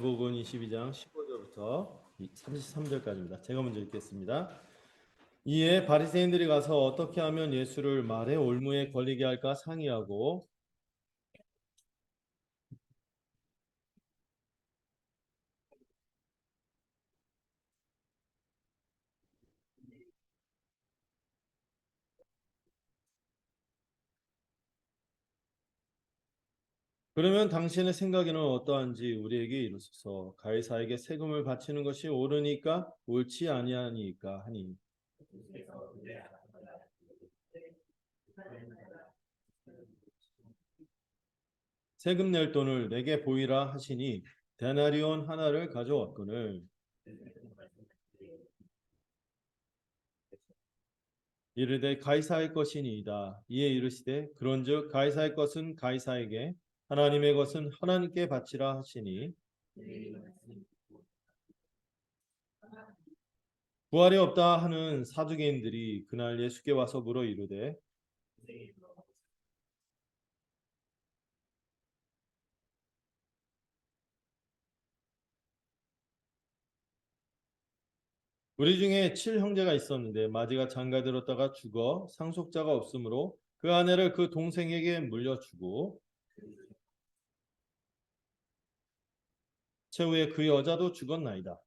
마태복음 22장 15절부터 33절까지입니다. 제가 먼저 읽겠습니다. 이에 바리새인들이 가서 어떻게 하면 예수를 말의 올무에 걸리게 할까 상의하고 그러면 당신의 생각에는 어떠한지 우리에게 이르소서. 가이사에게 세금을 바치는 것이 옳으니까 옳지 아니하니까 하니 세금 낼 돈을 내게 보이라 하시니 데나리온 하나를 가져왔거늘 이르되 가이사의 것이니이다. 이에 이르시되 그런즉 가이사의 것은 가이사에게 하나님의 것은 하나님께 바치라 하시니 부활이 없다 하는 사두개인들이 그날 예수께 와서 물어 이르되 우리 중에 7형제가 있었는데 마디가 장가들었다가 죽어 상속자가 없으므로 그 아내를 그 동생에게 물려주고 최후에 그 여자도 죽었나이다.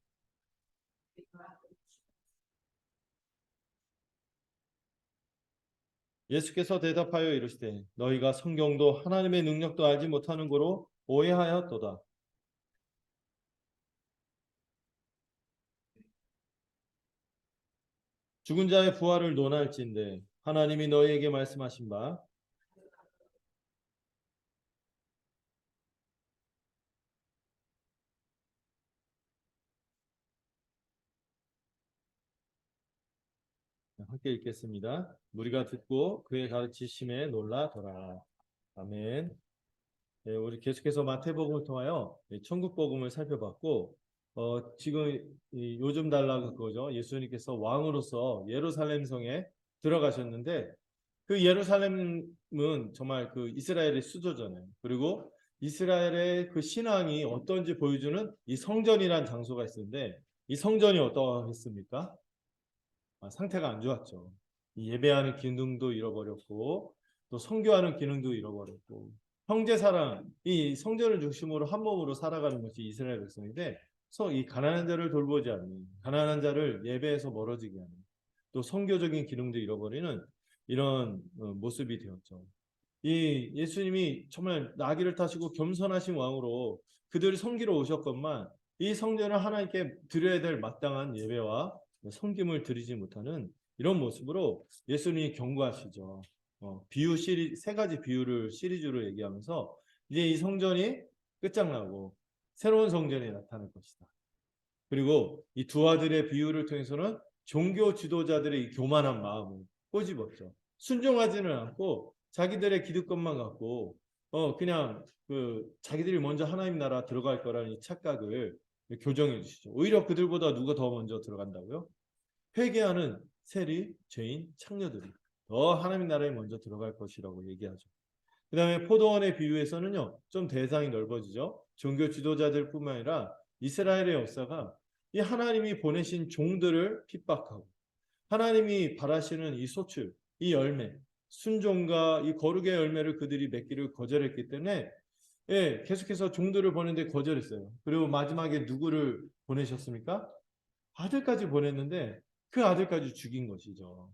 예수께서 대답하여 이르시되 너희가 성경도 하나님의 능력도 알지 못하는 고로 오해하였도다. 죽은 자의 부활을 논할진대 하나님이 너희에게 말씀하신 바 함께 읽겠습니다. 무리가 듣고 그의 가르치심에 놀라더라. 아멘. 네, 우리 계속해서 마태복음을 통하여 천국복음을 살펴봤고 지금 요즘 달라고 그거죠. 예수님께서 왕으로서 예루살렘 성에 들어가셨는데 그 예루살렘은 정말 그 이스라엘의 수도잖아요. 그리고 이스라엘의 그 신앙이 어떤지 보여주는 이 성전이라는 장소가 있었는데 이 성전이 어떠했습니까? 상태가 안 좋았죠. 이 예배하는 기능도 잃어버렸고 또 선교하는 기능도 잃어버렸고 형제 사랑, 이 성전을 중심으로 한 몸으로 살아가는 것이 이스라엘 백성인데 이 가난한 자를 돌보지 않는 가난한 자를 예배에서 멀어지게 하는 또 선교적인 기능도 잃어버리는 이런 모습이 되었죠. 이 예수님이 정말 나귀를 타시고 겸손하신 왕으로 그들이 섬기러 오셨건만 이 성전을 하나님께 드려야 될 마땅한 예배와 섬김을 드리지 못하는 이런 모습으로 예수님이 경고하시죠. 비유 세 가지 비유를 시리즈로 얘기하면서 이제 이 성전이 끝장나고 새로운 성전이 나타날 것이다. 그리고 이 두 아들의 비유를 통해서는 종교 지도자들의 이 교만한 마음을 꼬집었죠. 순종하지는 않고 자기들의 기득권만 갖고 그냥 그 자기들이 먼저 하나님 나라 들어갈 거라는 이 착각을 교정해 주시죠. 오히려 그들보다 누가 더 먼저 들어간다고요? 회개하는 세리, 죄인, 창녀들이 더 하나님 나라에 먼저 들어갈 것이라고 얘기하죠. 그 다음에 포도원의 비유에서는요, 좀 대상이 넓어지죠. 종교 지도자들뿐만 아니라 이스라엘의 역사가 이 하나님이 보내신 종들을 핍박하고 하나님이 바라시는 이 소출, 이 열매, 순종과 이 거룩의 열매를 그들이 맺기를 거절했기 때문에 계속해서 종들을 보내는데 거절했어요. 그리고 마지막에 누구를 보내셨습니까? 아들까지 보냈는데 그 아들까지 죽인 것이죠.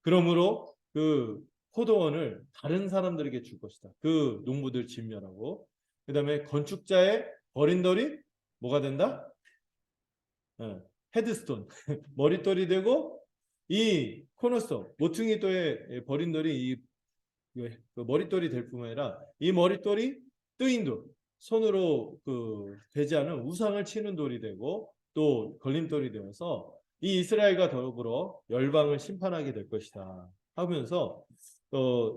그러므로 그 포도원을 다른 사람들에게 줄 것이다. 그 농부들 진멸하고 그 다음에 건축자의 버린돌이 뭐가 된다? 헤드스톤 머릿돌이 되고 이 코너스톤 모퉁이돌의 버린돌이 그 머릿돌이 될 뿐만 아니라 이 머릿돌이 뜨인 돌 손으로 그 되지 않은 우상을 치는 돌이 되고 또 걸림돌이 되어서 이 이스라엘과 더불어 열방을 심판하게 될 것이다 하면서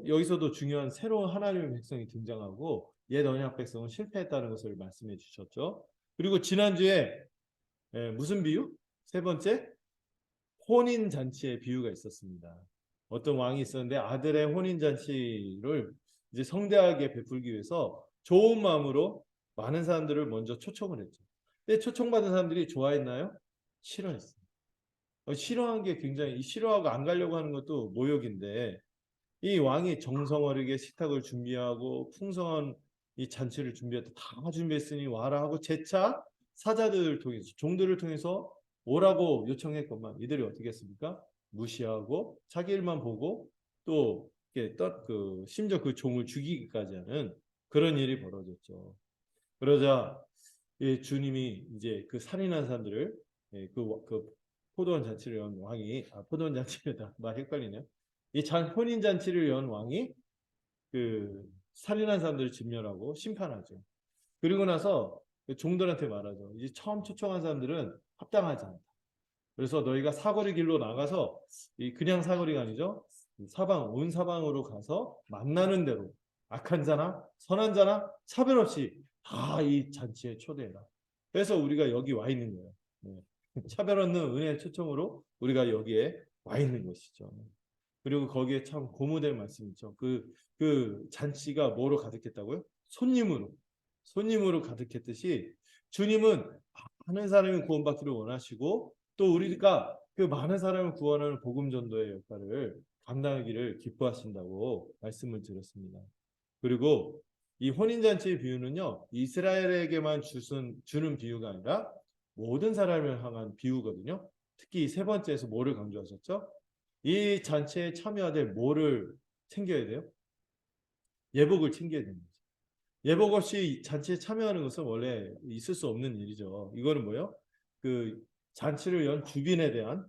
여기서도 중요한 새로운 하나님의 백성이 등장하고 옛 언약 백성은 실패했다는 것을 말씀해 주셨죠. 그리고 지난주에 무슨 비유? 세 번째 혼인잔치의 비유가 있었습니다. 어떤 왕이 있었는데 아들의 혼인잔치를 이제 성대하게 베풀기 위해서 좋은 마음으로 많은 사람들을 먼저 초청을 했죠. 근데 초청받은 사람들이 좋아했나요? 싫어했어요. 싫어한 게 굉장히 싫어하고 안 가려고 하는 것도 모욕인데 이 왕이 정성 어리게 식탁을 준비하고 풍성한 이 잔치를 준비했다. 다 준비했으니 와라 하고 재차 사자들을 통해서 종들을 통해서 오라고 요청했건만 이들이 어떻게 했습니까? 무시하고 자기 일만 보고 또 이렇게 심지어 그 종을 죽이기까지 하는 그런 일이 벌어졌죠. 그러자 주님이 이제 그 살인한 사람들을 그 포도원 잔치를 연 왕이 포도원 잔치다 말 헷갈리네요. 이 혼인 잔치를 연 왕이 그 살인한 사람들을 진멸하고 심판하죠. 그리고 나서 그 종들한테 말하죠. 이제 처음 초청한 사람들은 합당하지 않다. 그래서 너희가 사거리 길로 나가서 그냥 사거리가 아니죠. 사방 온 사방으로 가서 만나는 대로 악한 자나 선한 자나 차별 없이 다 이 잔치에 초대해라. 그래서 우리가 여기 와 있는 거예요. 네. 차별 없는 은혜의 초청으로 우리가 여기에 와 있는 것이죠. 그리고 거기에 참 고무될 말씀이 있죠. 그 잔치가 뭐로 가득했다고요? 손님으로 가득했듯이 주님은 많은 사람이 구원받기를 원하시고 또 우리가 그 많은 사람을 구원하는 복음 전도의 역할을 감당하기를 기뻐하신다고 말씀을 드렸습니다. 그리고 이 혼인잔치의 비유는요, 이스라엘에게만 주는 비유가 아니라 모든 사람을 향한 비유거든요. 특히 세 번째에서 뭐를 강조하셨죠? 이 잔치에 참여하되 뭐를 챙겨야 돼요? 예복을 챙겨야 됩니다. 예복 없이 잔치에 참여하는 것은 원래 있을 수 없는 일이죠. 이거는 뭐예요? 그 잔치를 연 주빈에 대한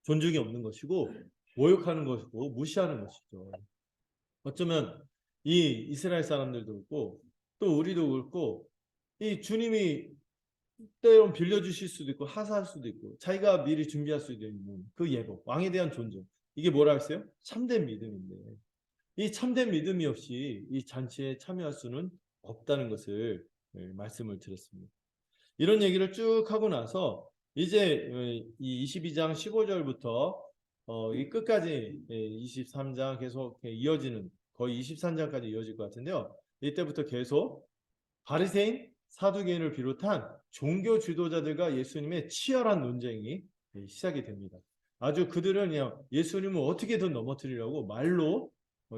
존중이 없는 것이고 모욕하는 것이고 무시하는 것이죠. 어쩌면 이 이스라엘 사람들도 그렇고 또 우리도 그렇고 이 주님이 때론 빌려주실 수도 있고 하사할 수도 있고 자기가 미리 준비할 수도 있는 그 예복, 왕에 대한 존중. 이게 뭐라 했어요? 참된 믿음인데 이 참된 믿음이 없이 이 잔치에 참여할 수는 없다는 것을 말씀을 드렸습니다. 이런 얘기를 쭉 하고 나서 이제 이 22장 15절부터 이 끝까지 23장 계속 이어지는 거의 23장까지 이어질 것 같은데요. 이때부터 계속 바리새인, 사두개인을 비롯한 종교 지도자들과 예수님의 치열한 논쟁이 시작이 됩니다. 아주 그들은 그냥 예수님을 어떻게든 넘어뜨리려고 말로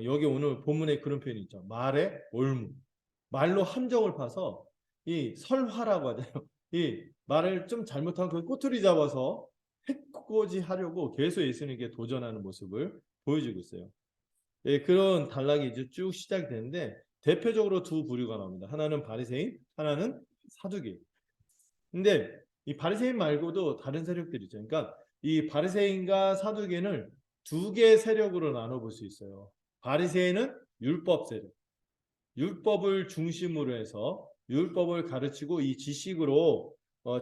여기 오늘 본문에 그런 표현이 있죠. 말에 올무. 말로 함정을 파서 이 설화라고 하잖아요. 이 말을 좀 잘못한 그 꼬투리 잡아서 해코지 하려고 계속 예수님께 도전하는 모습을 보여주고 있어요. 예, 그런 단락이 이제 쭉 시작이 되는데 대표적으로 두 부류가 나옵니다. 하나는 바리새인, 하나는 사두개인. 근데 이 바리새인 말고도 다른 세력들이 있죠. 그러니까 이 바리새인과 사두개인을 두 개의 세력으로 나눠볼 수 있어요. 바리새인은 율법 세력. 율법을 중심으로 해서 율법을 가르치고 이 지식으로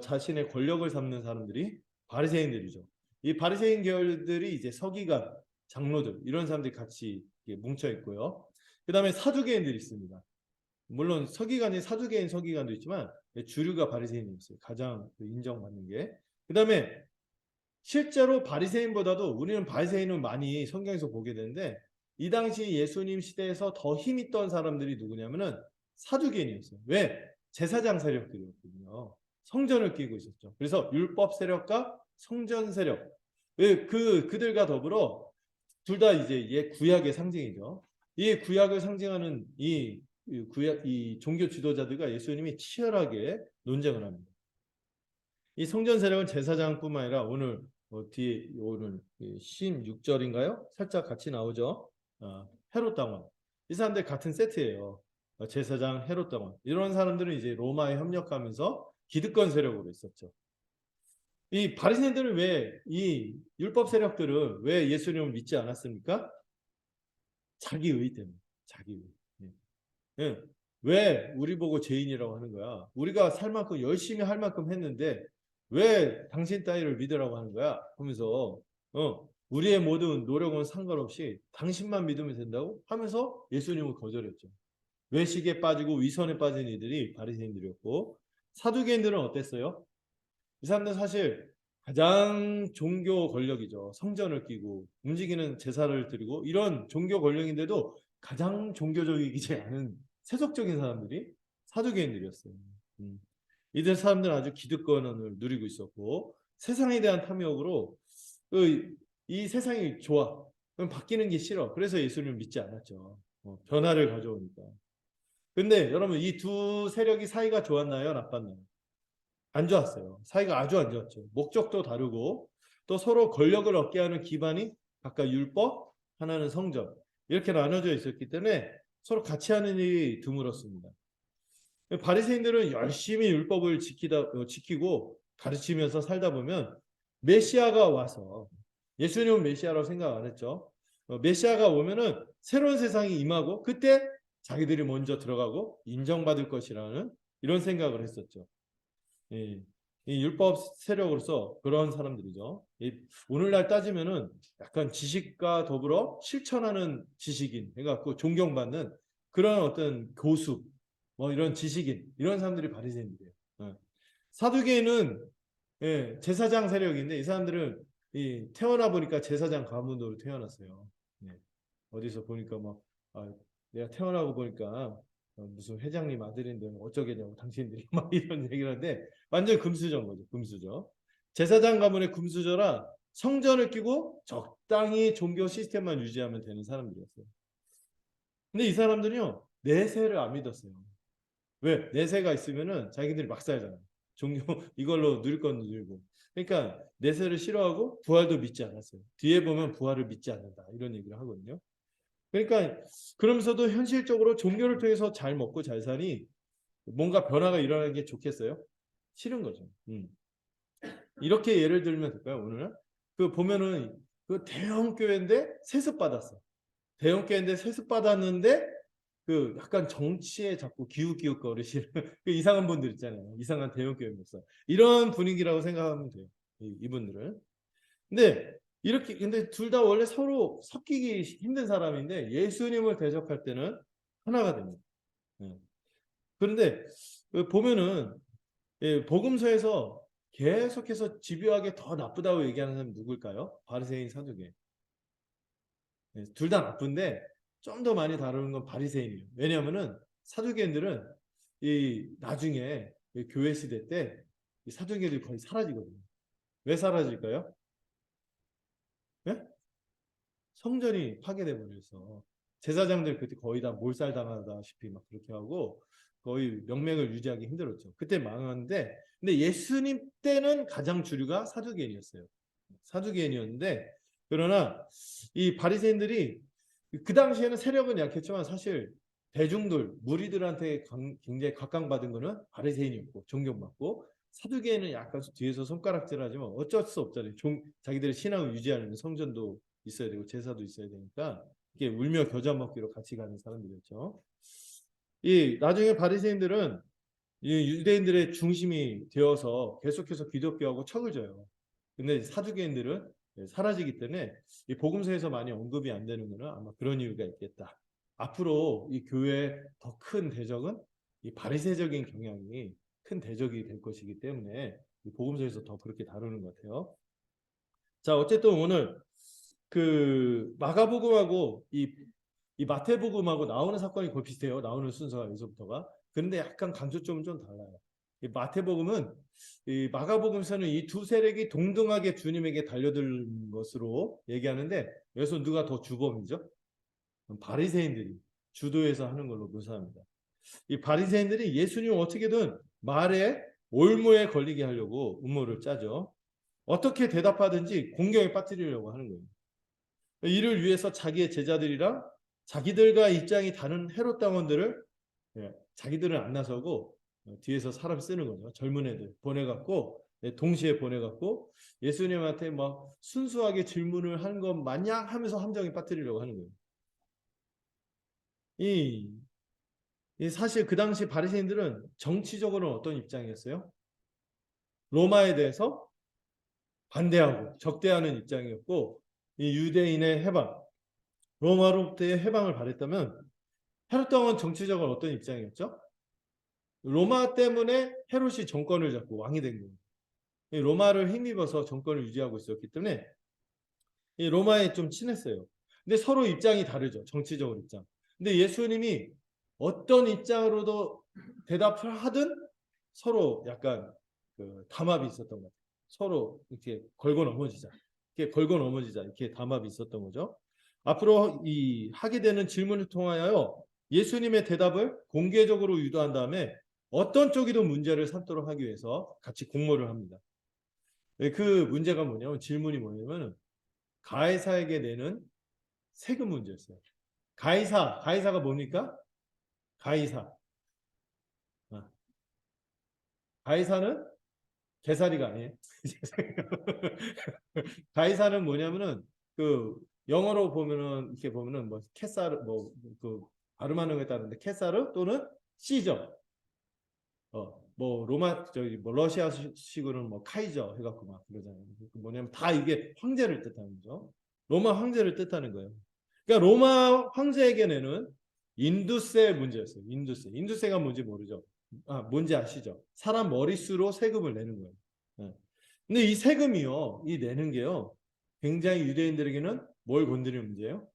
자신의 권력을 삼는 사람들이 바리새인들이죠. 이 바리새인 계열들이 이제 서기관, 장로들 이런 사람들이 같이 뭉쳐 있고요. 그 다음에 사두개인들이 있습니다. 물론 서기관이 서기관도 있지만 주류가 바리새인이었어요. 가장 인정받는 게. 그 다음에 실제로 바리새인보다도 우리는 바리새인을 많이 성경에서 보게 되는데 이 당시 예수님 시대에서 더 힘있던 사람들이 누구냐면은 사두개인이었어요. 왜? 제사장 세력들이었거든요. 성전을 끼고 있었죠. 그래서 율법 세력과 성전 세력. 그들과 더불어 둘 다 이제 구약의 상징이죠. 이 구약을 상징하는 이 종교 지도자들과 예수님이 치열하게 논쟁을 합니다. 이 성전 세력은 제사장뿐만 아니라 오늘 뒤에 오늘 16절인가요? 살짝 같이 나오죠. 헤롯 당원. 이 사람들 같은 세트예요. 제사장, 헤롯 당원. 이런 사람들은 이제 로마에 협력하면서 기득권 세력으로 있었죠. 이 바리새인들은 이 율법 세력들은 왜 예수님을 믿지 않았습니까? 자기의 때문에. 자기의. 예. 왜 우리 보고 죄인이라고 하는 거야? 우리가 살 만큼 열심히 할 만큼 했는데 왜 당신 따위를 믿으라고 하는 거야? 하면서 우리의 모든 노력은 상관없이 당신만 믿으면 된다고 하면서 예수님을 거절했죠. 외식에 빠지고 위선에 빠진 이들이 바리새인들이었고 사두개인들은 어땠어요? 이 사람들 사실 가장 종교 권력이죠. 성전을 끼고 움직이는 제사를 드리고 이런 종교 권력인데도 가장 종교적이지 않은 세속적인 사람들이 사두개인들이었어요. 이들 사람들은 아주 기득권을 누리고 있었고 세상에 대한 탐욕으로 이 세상이 좋아. 그럼 바뀌는 게 싫어. 그래서 예수님을 믿지 않았죠. 변화를 가져오니까. 근데 여러분 이 두 세력이 사이가 좋았나요? 나빴나요? 안 좋았어요. 사이가 아주 안 좋았죠. 목적도 다르고 또 서로 권력을 얻게 하는 기반이 각각 율법, 하나는 성전 이렇게 나눠져 있었기 때문에 서로 같이 하는 일이 드물었습니다. 바리새인들은 열심히 율법을 지키고 가르치면서 살다 보면 메시아가 와서 예수님은 메시아라고 생각 안 했죠. 메시아가 오면은 새로운 세상이 임하고 그때 자기들이 먼저 들어가고 인정받을 것이라는 이런 생각을 했었죠. 이, 이 율법 세력으로서 그런 사람들이죠. 오늘날 따지면은 약간 지식과 더불어 실천하는 지식인 해갖고 존경받는 그런 어떤 교수, 뭐 이런 지식인 이런 사람들이 바리새인들이에요. 사두개인은 제사장 세력인데 이 사람들은 태어나 보니까 제사장 가문으로 태어났어요. 어디서 보니까 막 내가 태어나고 보니까 무슨 회장님 아들인데 어쩌겠냐고 당신들이 막 이런 얘기를 하는데 완전 금수저인 거죠. 금수저. 제사장 가문의 금수저라 성전을 끼고 적당히 종교 시스템만 유지하면 되는 사람들이었어요. 근데 이 사람들은요 내세를 안 믿었어요. 왜? 내세가 있으면은 자기들이 막 살잖아요. 종교 이걸로 누릴 건 누리고. 그러니까 내세를 싫어하고 부활도 믿지 않았어요. 뒤에 보면 부활을 믿지 않는다 이런 얘기를 하거든요. 그러니까 그러면서도 현실적으로 종교를 통해서 잘 먹고 잘 사니 뭔가 변화가 일어나는 게 좋겠어요? 싫은 거죠. 이렇게 예를 들면 될까요? 오늘은 그 보면은 그 대형 교회인데 세습 받았어. 대형 교회인데 세습 받았는데 그 약간 정치에 자꾸 기웃기웃거리시는 그 이상한 분들 있잖아요. 이상한 대형 교회 목사. 이런 분위기라고 생각하면 돼요. 이분들은. 근데 이렇게 근데 둘 다 원래 서로 섞이기 힘든 사람인데 예수님을 대적할 때는 하나가 됩니다. 그런데 보면은 복음서에서 계속해서 집요하게 더 나쁘다고 얘기하는 사람이 누굴까요? 바리새인, 사두개. 둘 다 나쁜데 좀 더 많이 다루는 건 바리새인이에요. 왜냐하면은 사두개인들은 이 나중에 교회 시대 때 이 사두개인들이 거의 사라지거든요. 왜 사라질까요? 네? 성전이 파괴돼 버려서 제사장들 그때 거의 다 몰살당하다시피 막 그렇게 하고 거의 명맥을 유지하기 힘들었죠. 그때 망하는데 근데 예수님 때는 가장 주류가 사두개인이었어요. 사두개인이었는데 그러나 이 바리새인들이 그 당시에는 세력은 약했지만 사실 대중들 무리들한테 굉장히 각광받은 거는 바리새인이었고 존경받고 사두개인은 약간 뒤에서 손가락질하지만 어쩔 수 없잖아요. 자기들의 신앙을 유지하려면 성전도 있어야 되고 제사도 있어야 되니까 이게 울며 겨자 먹기로 같이 가는 사람들이었죠. 이 나중에 바리새인들은 이 유대인들의 중심이 되어서 계속해서 기독교하고 척을 져요. 근데 사두개인들은 사라지기 때문에 이 복음서에서 많이 언급이 안 되는 것은 아마 그런 이유가 있겠다. 앞으로 이 교회의 더 큰 대적은 이 바리새적인 경향이 큰 대적이 될 것이기 때문에 이 복음서에서 더 그렇게 다루는 것 같아요. 자, 어쨌든 오늘 그 마가복음하고 이 마태복음하고 나오는 사건이 거의 비슷해요. 나오는 순서가 여기서부터가. 그런데 약간 강조점은 좀 달라요. 이 마태복음은 이 마가복음서는 이 두 세력이 동등하게 주님에게 달려들 것으로 얘기하는데 여기서 누가 더 주범이죠? 바리새인들이 주도해서 하는 걸로 묘사합니다. 이 바리새인들이 예수님을 어떻게든 말에 올무에 걸리게 하려고 음모를 짜죠. 어떻게 대답하든지 공경에 빠뜨리려고 하는 거예요. 이를 위해서 자기의 제자들이랑 자기들과 입장이 다른 헤롯 당원들을 자기들은 안 나서고 뒤에서 사람 쓰는 거죠. 젊은 애들 보내갖고 동시에 보내갖고 예수님한테 막 순수하게 질문을 하는 것 마냥 하면서 함정에 빠뜨리려고 하는 거예요. 이 사실 그 당시 바리새인들은 정치적으로는 어떤 입장이었어요? 로마에 대해서 반대하고 적대하는 입장이었고 이 유대인의 해방, 로마로부터의 해방을 바랬다면 헤롯 왕은 정치적으로 어떤 입장이었죠? 로마 때문에 헤롯이 정권을 잡고 왕이 된 거예요. 이 로마를 힘입어서 정권을 유지하고 있었기 때문에 이 로마에 좀 친했어요. 근데 서로 입장이 다르죠. 정치적으로 입장. 근데 예수님이 어떤 입장으로도 대답을 하든 서로 약간 그 담합이 있었던 것 같아요. 서로 이렇게 걸고 넘어지자. 이렇게 걸고 넘어지자. 이렇게 담합이 있었던 거죠. 앞으로 이 하게 되는 질문을 통하여 예수님의 대답을 공개적으로 유도한 다음에 어떤 쪽이든 문제를 삼도록 하기 위해서 같이 공모를 합니다. 그 문제가 뭐냐면 질문이 뭐냐면 가이사에게 내는 세금 문제였어요. 가이사가 뭡니까? 가이사. 가이사는 개사리가 아니에요. 가이사는 뭐냐면은 그 영어로 보면은 이렇게 보면은 뭐 캐사르 뭐 그 발음하는 거에 따른데 캐사르 또는 시저. 뭐 로마 저기 뭐 러시아식으로는 뭐 카이저 해갖고 막 그러잖아요. 뭐냐면 다 이게 황제를 뜻하는 거죠. 로마 황제를 뜻하는 거예요. 그러니까 로마 황제에게 내는 인두세 문제였어요. 인두세가 뭔지 모르죠. 뭔지 아시죠? 사람 머릿수로 세금을 내는 거예요. 네. 근데 이 세금이요, 이 내는 게요, 굉장히 유대인들에게는 뭘 건드리는 문제예요?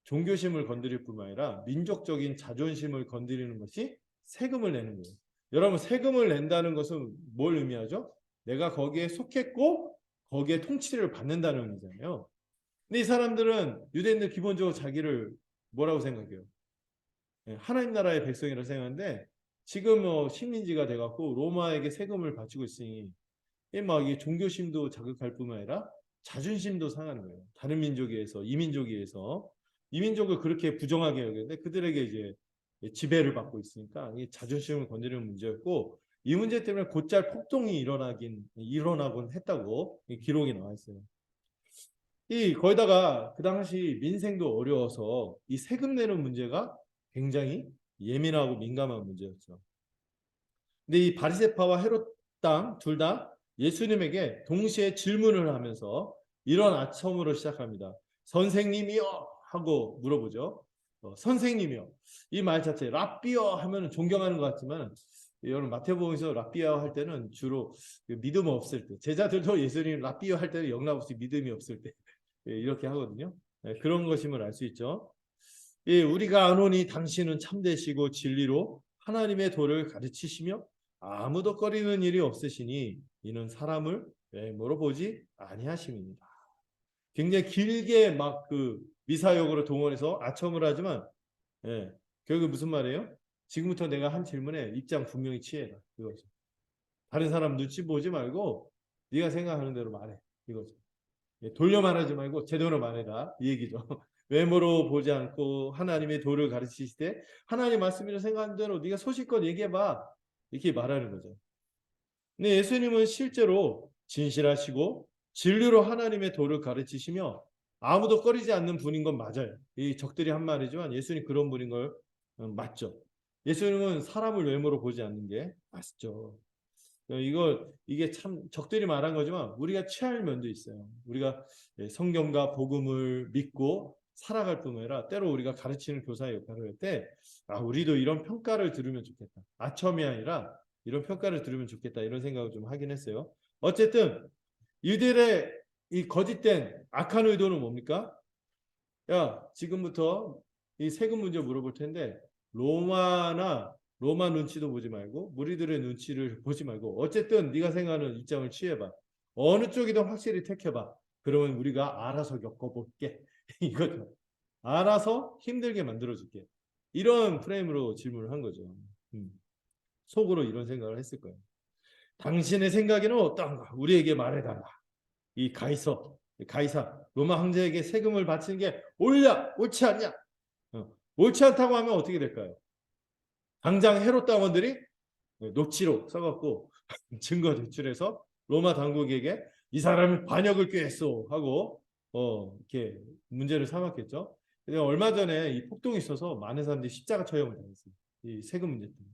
종교심을 건드릴 뿐만 아니라 민족적인 자존심을 건드리는 것이 세금을 내는 거예요. 여러분, 세금을 낸다는 것은 뭘 의미하죠? 내가 거기에 속했고 거기에 통치를 받는다는 의미잖아요. 근데 이 사람들은 유대인들 기본적으로 자기를 뭐라고 생각해요? 하나님 나라의 백성이라고 생각하는데 지금 식민지가 돼갖고 로마에게 세금을 바치고 있으니 막 이 종교심도 자극할 뿐만 아니라 자존심도 상하는 거예요. 다른 민족에 의해서 이민족에 의해서 이민족을 그렇게 부정하게 여기는데 그들에게 이제 지배를 받고 있으니까 이 자존심을 건드리는 문제였고 이 문제 때문에 곧잘 폭동이 일어나곤 했다고 기록이 나와 있어요. 이 거기다가 그 당시 민생도 어려워서 이 세금 내는 문제가 굉장히 예민하고 민감한 문제였죠. 근데 이 바리새파와 헤롯 당 둘 다 예수님에게 동시에 질문을 하면서 이런 아첨으로 시작합니다. 선생님이요 하고 물어보죠. 선생님이요. 이 말 자체 랍비요 하면 존경하는 것 같지만 여러분 마태복음에서 랍비요 할 때는 주로 믿음 없을 때 제자들도 예수님 랍비요 할 때는 영락 없이 믿음이 없을 때 이렇게 하거든요. 그런 것임을 알 수 있죠. 우리가 아노니 당신은 참되시고 진리로 하나님의 도를 가르치시며 아무도 꺼리는 일이 없으시니 이는 사람을 외모로 보지 아니하심입니다. 굉장히 길게 막 그 미사역으로 동원해서 아첨을 하지만 결국 무슨 말이에요? 지금부터 내가 한 질문에 입장 분명히 취해라. 이거죠. 다른 사람 눈치 보지 말고 네가 생각하는 대로 말해. 이거죠. 돌려 말하지 말고 제대로 말해라. 이 얘기죠. 외모로 보지 않고 하나님의 도를 가르치시되 하나님 말씀이라 생각하는 대로 네가 소식껏 얘기해봐. 이렇게 말하는 거죠. 근데 예수님은 실제로 진실하시고 진리로 하나님의 도를 가르치시며 아무도 꺼리지 않는 분인 건 맞아요. 이 적들이 한 말이지만 예수님 그런 분인 걸 맞죠. 예수님은 사람을 외모로 보지 않는 게 맞죠. 이게 참 적들이 말한 거지만 우리가 취할 면도 있어요. 우리가 성경과 복음을 믿고 살아갈 뿐만 아니라 때로 우리가 가르치는 교사의 역할을 할 때 우리도 이런 평가를 들으면 좋겠다. 아첨이 아니라 이런 평가를 들으면 좋겠다. 이런 생각을 좀 하긴 했어요. 어쨌든 이들의 이 거짓된 악한 의도는 뭡니까? 야, 지금부터 이 세금 문제 물어볼 텐데 로마 눈치도 보지 말고 무리들의 눈치를 보지 말고 어쨌든 네가 생각하는 입장을 취해봐. 어느 쪽이든 확실히 택해봐. 그러면 우리가 알아서 겪어볼게. 이거죠. 알아서 힘들게 만들어줄게. 이런 프레임으로 질문을 한 거죠. 속으로 이런 생각을 했을 거예요. 당신의 생각에는 어떠한가? 우리에게 말해달라. 이 가이사, 로마 황제에게 세금을 바치는 게 옳지 않냐? 옳지 않다고 하면 어떻게 될까요? 당장 헤롯 당원들이 녹취록 써갖고 증거 제출해서 로마 당국에게 이 사람이 반역을 꾀했어 하고 이렇게 문제를 삼았겠죠. 근데 얼마 전에 이 폭동이 있어서 많은 사람들이 십자가 처형을 당했어요. 이 세금 문제 때문에.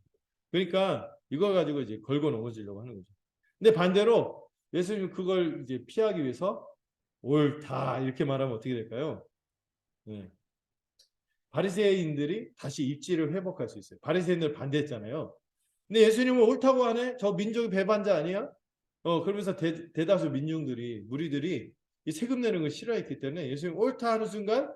그러니까 이걸 가지고 이제 걸고 넘어지려고 하는 거죠. 근데 반대로 예수님 그걸 이제 피하기 위해서 옳다 이렇게 말하면 어떻게 될까요? 네. 바리새인들이 다시 입지를 회복할 수 있어요. 바리새인들 반대했잖아요. 근데 예수님은 옳다고 하네. 저 민족의 배반자 아니야? 그러면서 대다수 무리들이 이 세금 내는 걸 싫어했기 때문에 예수님 옳다 하는 순간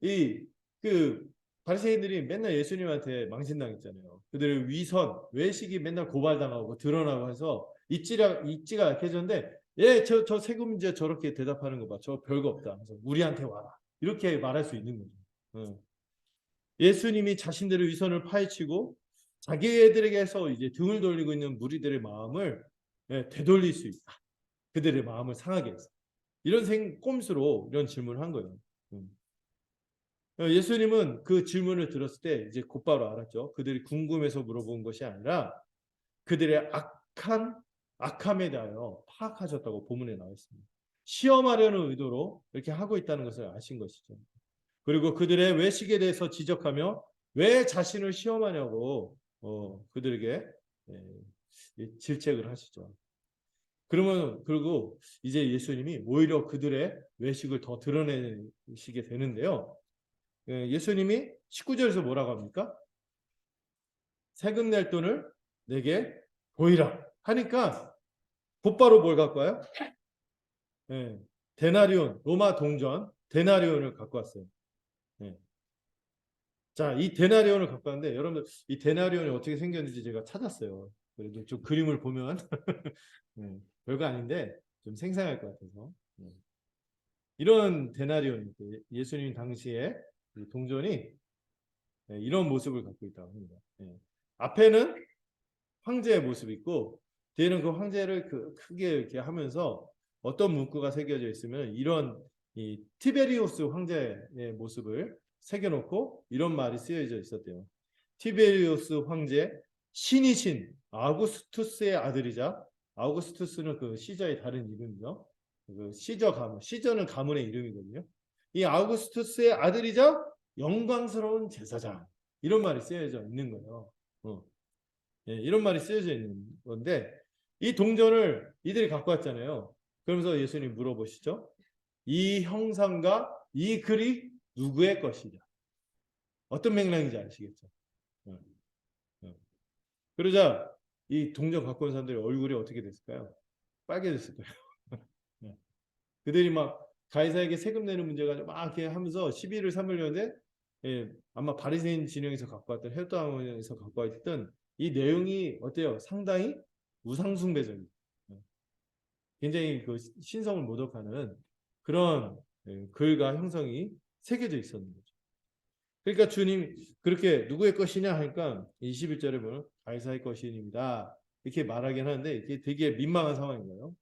이 그 바리새인들이 맨날 예수님한테 망신당했잖아요. 그들의 위선, 외식이 맨날 고발당하고 드러나고 해서 입지가 약해졌는데 저 세금 문제 저렇게 대답하는 거 봐. 저 별거 없다. 그래서 우리한테 와라. 이렇게 말할 수 있는 거죠. 예수님이 자신들의 위선을 파헤치고 자기들에게서 이제 등을 돌리고 있는 무리들의 마음을 되돌릴 수 있다. 그들의 마음을 상하게 해서. 이런 꼼수로 이런 질문을 한 거예요. 예수님은 그 질문을 들었을 때 이제 곧바로 알았죠. 그들이 궁금해서 물어본 것이 아니라 그들의 악함에 대하여 파악하셨다고 본문에 나와 있습니다. 시험하려는 의도로 이렇게 하고 있다는 것을 아신 것이죠. 그리고 그들의 외식에 대해서 지적하며 왜 자신을 시험하냐고 그들에게 질책을 하시죠. 그리고 이제 예수님이 오히려 그들의 외식을 더 드러내시게 되는데요. 예수님이 19절에서 뭐라고 합니까? 세금 낼 돈을 내게 보이라 하니까 곧바로 뭘 갖고 와요? 데나리온, 로마 동전 데나리온을 갖고 왔어요. 자, 이 데나리온을 갖고 왔는데 여러분들 이 데나리온이 어떻게 생겼는지 제가 찾았어요. 그래도 좀 그림을 보면 별거 아닌데 좀 생생할 것 같아서 이런 데나리온, 예수님 당시에 동전이 이런 모습을 갖고 있다고 합니다. 앞에는 황제의 모습이 있고 뒤에는 그 황제를 크게 이렇게 하면서 어떤 문구가 새겨져 있으면 이런 이 티베리우스 황제의 모습을 새겨놓고 이런 말이 쓰여져 있었대요. 티베리우스 황제 신이신 아우구스투스의 아들이자 아우구스투스는 그 시저의 다른 이름이죠. 그 시저는 가문의 이름이거든요. 이 아우구스투스의 아들이자 영광스러운 제사장 이런 말이 쓰여져 있는 거예요. 이런 말이 쓰여져 있는 건데 이 동전을 이들이 갖고 왔잖아요. 그러면서 예수님 물어보시죠. 이 형상과 이 글이 누구의 것이냐? 어떤 맥락인지 아시겠죠? 그러자 이 동전 갖고 온 사람들의 얼굴이 어떻게 됐을까요? 빨개졌을 거예요. 그들이 막 가이사에게 세금 내는 문제가 막 이렇게 하면서 시비를 삼으려는데 아마 바리새인 진영에서 갖고 왔던 헤롯 왕에서 갖고 왔던 이 내용이 어때요? 상당히 우상숭배적이에요. 굉장히 그 신성을 모독하는 그런 글과 형성이 새겨져 있었는 거죠. 그러니까 주님 그렇게 누구의 것이냐 하니까 21절에 보면 가이사의 것입니다. 이렇게 말하긴 하는데 이게 되게 민망한 상황인 거예요.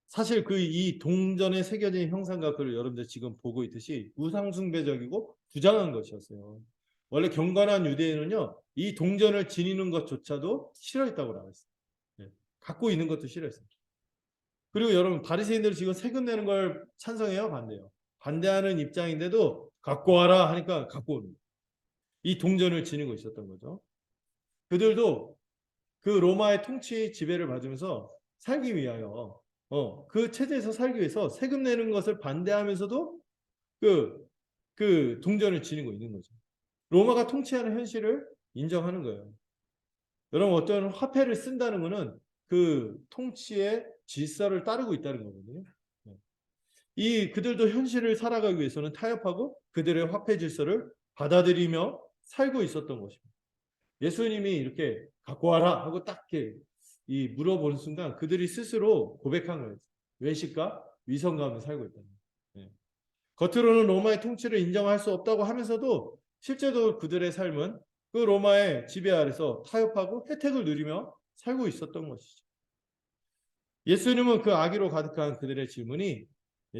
사실 이 동전에 새겨진 형상과 글을 여러분들 지금 보고 있듯이 우상숭배적이고 부정한 것이었어요. 원래 경건한 유대인은요, 이 동전을 지니는 것조차도 싫어했다고 나와 있어요. 갖고 있는 것도 싫어했어요. 그리고 여러분 바리새인들은 지금 세금 내는 걸 찬성해요, 반대요? 반대하는 입장인데도 갖고 와라 하니까 갖고 오는 거예요. 이 동전을 지니고 있었던 거죠. 그들도 그 로마의 통치 지배를 받으면서 살기 위하여 그 체제에서 살기 위해서 세금 내는 것을 반대하면서도 그 동전을 지니고 있는 거죠. 로마가 통치하는 현실을 인정하는 거예요. 여러분 어떤 화폐를 쓴다는 것은 그 통치의 질서를 따르고 있다는 거거든요. 그들도 현실을 살아가기 위해서는 타협하고 그들의 화폐 질서를 받아들이며 살고 있었던 것입니다. 예수님이 이렇게 갖고 와라 하고 딱 이렇게 물어보는 순간 그들이 스스로 고백한 거예요. 외식과 위선 가운데 살고 있다는 거예요. 겉으로는 로마의 통치를 인정할 수 없다고 하면서도 실제로 그들의 삶은 그 로마의 지배 아래서 타협하고 혜택을 누리며 살고 있었던 것이죠. 예수님은 그 악의로 가득한 그들의 질문이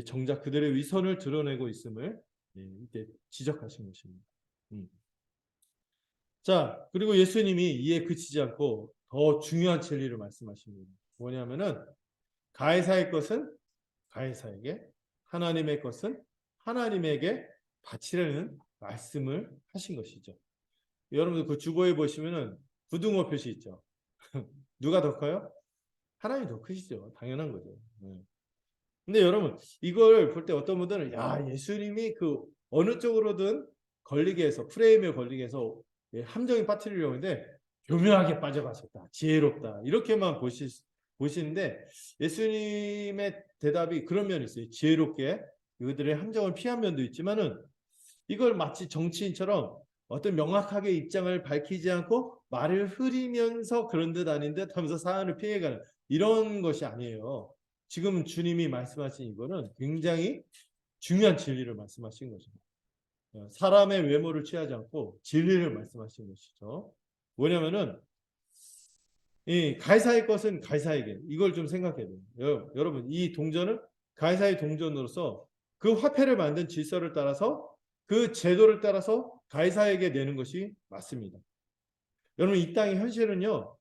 정작 그들의 위선을 드러내고 있음을 이렇게 지적하신 것입니다. 자, 그리고 예수님이 이에 그치지 않고 더 중요한 진리를 말씀하십니다. 뭐냐면은 가이사의 것은 가이사에게, 하나님의 것은 하나님에게 바치라는 말씀을 하신 것이죠. 여러분들 그 주보에 보시면은 부등호 표시 있죠. 누가 더 커요? 하나님이 더 크시죠. 당연한 거죠. 근데 여러분 이걸 볼 때 어떤 분들은 야 예수님이 그 어느 쪽으로든 걸리게 해서 프레임에 걸리게 해서 함정에 빠뜨리려고 하는데 교묘하게 빠져가셨다. 지혜롭다. 이렇게만 보시는데 예수님의 대답이 그런 면이 있어요. 지혜롭게 그들의 함정을 피한 면도 있지만은 이걸 마치 정치인처럼 어떤 명확하게 입장을 밝히지 않고 말을 흐리면서 그런 듯 아닌 듯 하면서 사안을 피해가는 이런 것이 아니에요. 지금 주님이 말씀하신 이거는 굉장히 중요한 진리를 말씀하신 거죠. 사람의 외모를 취하지 않고 진리를 말씀하신 것이죠. 뭐냐면은 이 가이사의 것은 가이사에게, 이걸 좀 생각해야 돼요. 여러분, 이 동전은 가이사의 동전으로서 그 화폐를 만든 질서를 따라서 그 제도를 따라서 가이사에게 내는 것이 맞습니다. 여러분, 이 땅의 현실은요,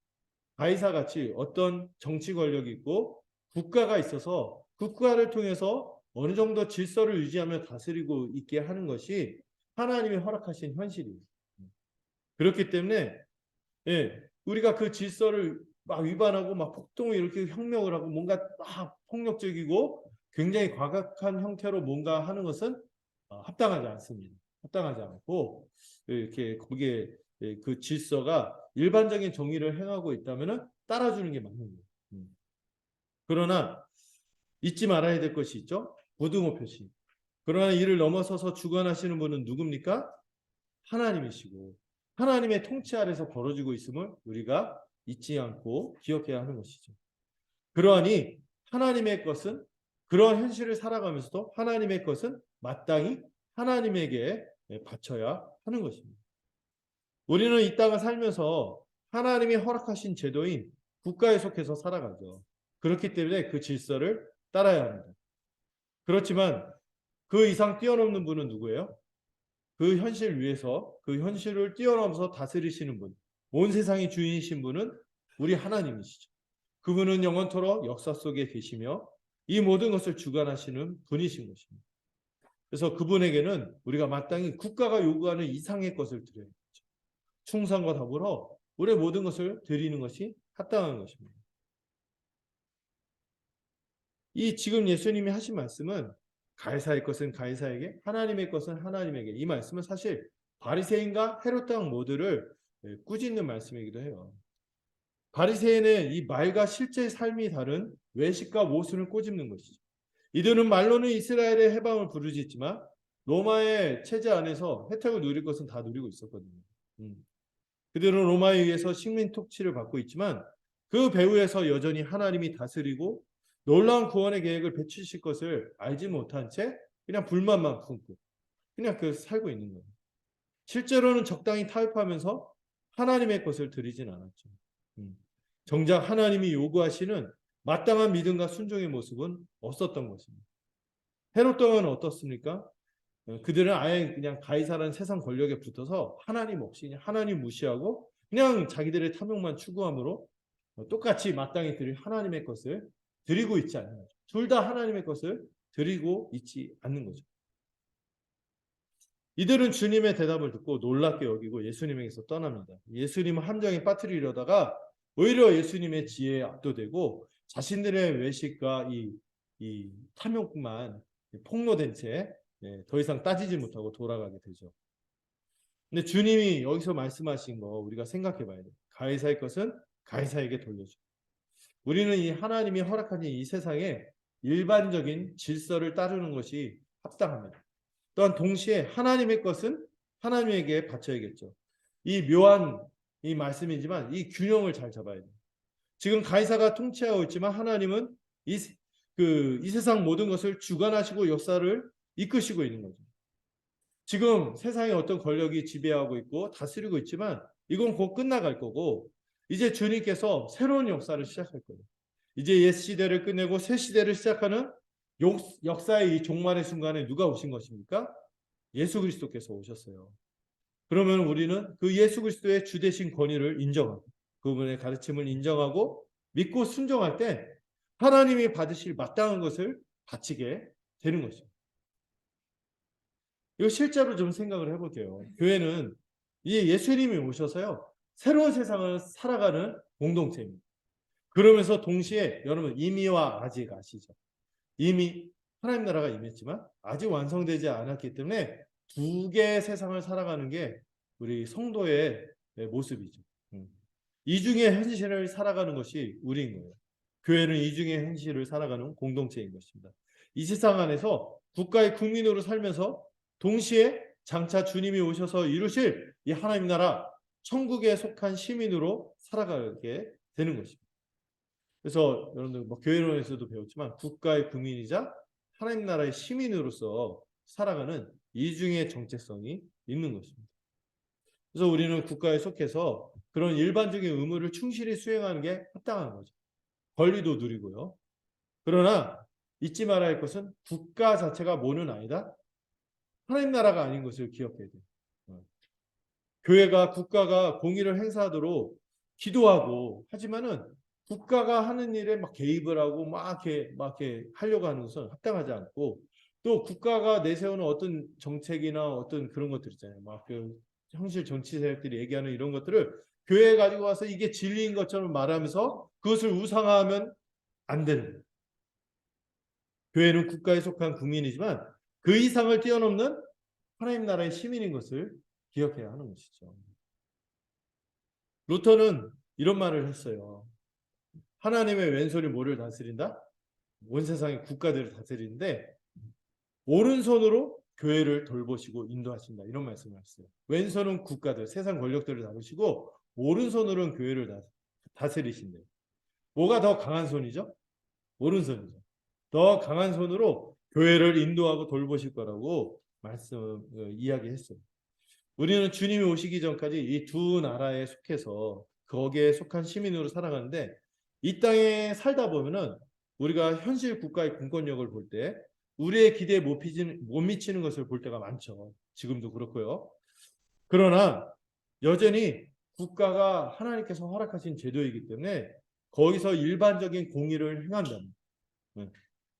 가이사 같이 어떤 정치 권력이 있고 국가가 있어서 국가를 통해서 어느 정도 질서를 유지하며 다스리고 있게 하는 것이 하나님이 허락하신 현실이에요. 그렇기 때문에 우리가 그 질서를 막 위반하고 막 폭동을 이렇게 혁명을 하고 뭔가 막 폭력적이고 굉장히 과격한 형태로 뭔가 하는 것은 합당하지 않습니다. 합당하지 않고 이렇게 거기에 그 질서가 일반적인 정의를 행하고 있다면 따라주는 게 맞는 거예요. 그러나 잊지 말아야 될 것이 있죠. 고등어 표시. 그러나 이를 넘어서서 주관하시는 분은 누굽니까? 하나님이시고 하나님의 통치 아래서 벌어지고 있음을 우리가 잊지 않고 기억해야 하는 것이죠. 그러하니 하나님의 것은 그런 현실을 살아가면서도 하나님의 것은 마땅히 하나님에게 바쳐야 하는 것입니다. 우리는 이 땅을 살면서 하나님이 허락하신 제도인 국가에 속해서 살아가죠. 그렇기 때문에 그 질서를 따라야 합니다. 그렇지만 그 이상 뛰어넘는 분은 누구예요? 그 현실 위에서 그 현실을 뛰어넘어서 다스리시는 분, 온 세상의 주인이신 분은 우리 하나님이시죠. 그분은 영원토록 역사 속에 계시며 이 모든 것을 주관하시는 분이신 것입니다. 그래서 그분에게는 우리가 마땅히 국가가 요구하는 이상의 것을 드려야 되죠. 충성과 더불어 우리의 모든 것을 드리는 것이 합당한 것입니다. 이 지금 예수님이 하신 말씀은 가이사의 것은 가이사에게, 하나님의 것은 하나님에게, 이 말씀은 사실 바리새인과 헤롯 왕 모두를 꾸짖는 말씀이기도 해요. 바리새인은 이 말과 실제 삶이 다른 외식과 모순을 꼬집는 것이죠. 이들은 말로는 이스라엘의 해방을 부르짖지만 로마의 체제 안에서 혜택을 누릴 것은 다 누리고 있었거든요. 그들은 로마에 의해서 식민 통치를 받고 있지만 그 배후에서 여전히 하나님이 다스리고 놀라운 구원의 계획을 펼치실 것을 알지 못한 채 그냥 불만만 품고 그냥 그 살고 있는 거예요. 실제로는 적당히 타협하면서 하나님의 것을 드리진 않았죠. 정작 하나님이 요구하시는 마땅한 믿음과 순종의 모습은 없었던 것입니다. 헤롯 왕은 어떻습니까? 그들은 아예 그냥 가이사라는 세상 권력에 붙어서 하나님 없이 그냥 하나님 무시하고 그냥 자기들의 탐욕만 추구함으로 똑같이 마땅히 드릴 하나님의 것을 드리고 있지 않는 거죠. 둘 다 하나님의 것을 드리고 있지 않는 거죠. 이들은 주님의 대답을 듣고 놀랍게 여기고 예수님에게서 떠납니다. 예수님을 함정에 빠뜨리려다가 오히려 예수님의 지혜에 압도되고 자신들의 외식과 이 탐욕만 폭로된 채 더 이상 따지지 못하고 돌아가게 되죠. 근데 주님이 여기서 말씀하신 거 우리가 생각해 봐야 돼요. 가이사의 것은 가이사에게 돌려줘. 우리는 이 하나님이 허락하신 이 세상에 일반적인 질서를 따르는 것이 합당합니다. 또한 동시에 하나님의 것은 하나님에게 바쳐야겠죠. 이 묘한 이 말씀이지만 이 균형을 잘 잡아야 돼요. 지금 가이사가 통치하고 있지만 하나님은 이 세상 모든 것을 주관하시고 역사를 이끄시고 있는 거죠. 지금 세상에 어떤 권력이 지배하고 있고 다스리고 있지만 이건 곧 끝나갈 거고 이제 주님께서 새로운 역사를 시작할 거예요. 이제 옛 시대를 끝내고 새 시대를 시작하는 역사의 이 종말의 순간에 누가 오신 것입니까? 예수 그리스도께서 오셨어요. 그러면 우리는 그 예수 그리스도의 주되신 권위를 인정하고 그분의 가르침을 인정하고 믿고 순종할 때 하나님이 받으실 마땅한 것을 바치게 되는 것입니다. 이거 실제로 좀 생각을 해볼게요. 교회는 이 예수님이 오셔서요. 새로운 세상을 살아가는 공동체입니다. 그러면서 동시에 여러분 이미와 아직 아시죠? 이미 하나님 나라가 임했지만 아직 완성되지 않았기 때문에 두 개의 세상을 살아가는 게 우리 성도의 모습이죠. 이중의 현실을 살아가는 것이 우리인 거예요. 교회는 이중의 현실을 살아가는 공동체인 것입니다. 이 세상 안에서 국가의 국민으로 살면서 동시에 장차 주님이 오셔서 이루실 이 하나님 나라 천국에 속한 시민으로 살아가게 되는 것입니다. 그래서 여러분들 뭐 교회론에서도 배웠지만 국가의 국민이자 하나님 나라의 시민으로서 살아가는 이중의 정체성이 있는 것입니다. 그래서 우리는 국가에 속해서 그런 일반적인 의무를 충실히 수행하는 게 합당한 거죠. 권리도 누리고요. 그러나 잊지 말아야 할 것은 국가 자체가 뭐는 아니다. 하나님 나라가 아닌 것을 기억해야 돼요. 교회가 국가가 공의를 행사하도록 기도하고 하지만은 국가가 하는 일에 막 개입을 하고 막 이렇게 하려고 하는 것은 합당하지 않고 또 국가가 내세우는 어떤 정책이나 어떤 그런 것들 있잖아요. 막 그 현실 정치 세력들이 얘기하는 이런 것들을 교회에 가지고 와서 이게 진리인 것처럼 말하면서 그것을 우상화하면 안 되는 거예요. 교회는 국가에 속한 국민이지만 그 이상을 뛰어넘는 하나님 나라의 시민인 것을 기억해야 하는 것이죠. 루터는 이런 말을 했어요. 하나님의 왼손이 뭐를 다스린다? 온 세상의 국가들을 다스리는데 오른손으로 교회를 돌보시고 인도하신다. 이런 말씀을 했어요. 왼손은 국가들, 세상 권력들을 다루시고 오른손으로는 교회를 다스리신대요. 뭐가 더 강한 손이죠? 오른손이죠. 더 강한 손으로 교회를 인도하고 돌보실 거라고 이야기했어요. 우리는 주님이 오시기 전까지 이 두 나라에 속해서 거기에 속한 시민으로 살아가는데 이 땅에 살다 보면은 우리가 현실 국가의 공권력을 볼 때 우리의 기대에 못 미치는 것을 볼 때가 많죠. 지금도 그렇고요. 그러나 여전히 국가가 하나님께서 허락하신 제도이기 때문에 거기서 일반적인 공의를 행한다면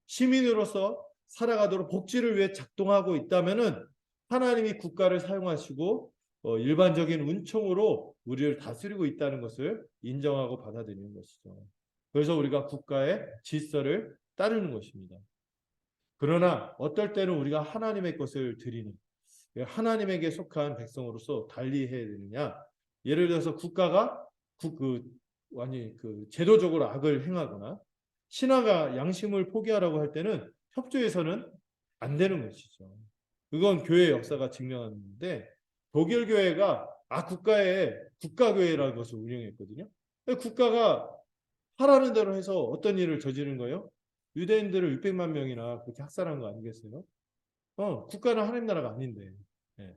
시민으로서 살아가도록 복지를 위해 작동하고 있다면은 하나님이 국가를 사용하시고 일반적인 은총으로 우리를 다스리고 있다는 것을 인정하고 받아들이는 것이죠. 그래서 우리가 국가의 질서를 따르는 것입니다. 그러나 어떨 때는 우리가 하나님의 것을 드리는 하나님에게 속한 백성으로서 달리 해야 되느냐? 예를 들어서 국가가 제도적으로 악을 행하거나 신하가 양심을 포기하라고 할 때는 협조해서는 안 되는 것이죠. 그건 교회의 역사가 증명하는데 독일 교회가 국가의 국가교회라는 것을 운영했거든요. 국가가 하라는 대로 해서 어떤 일을 저지른 거예요? 유대인들을 600만 명이나 그렇게 학살한 거 아니겠어요? 국가는 하나님 나라가 아닌데. 예.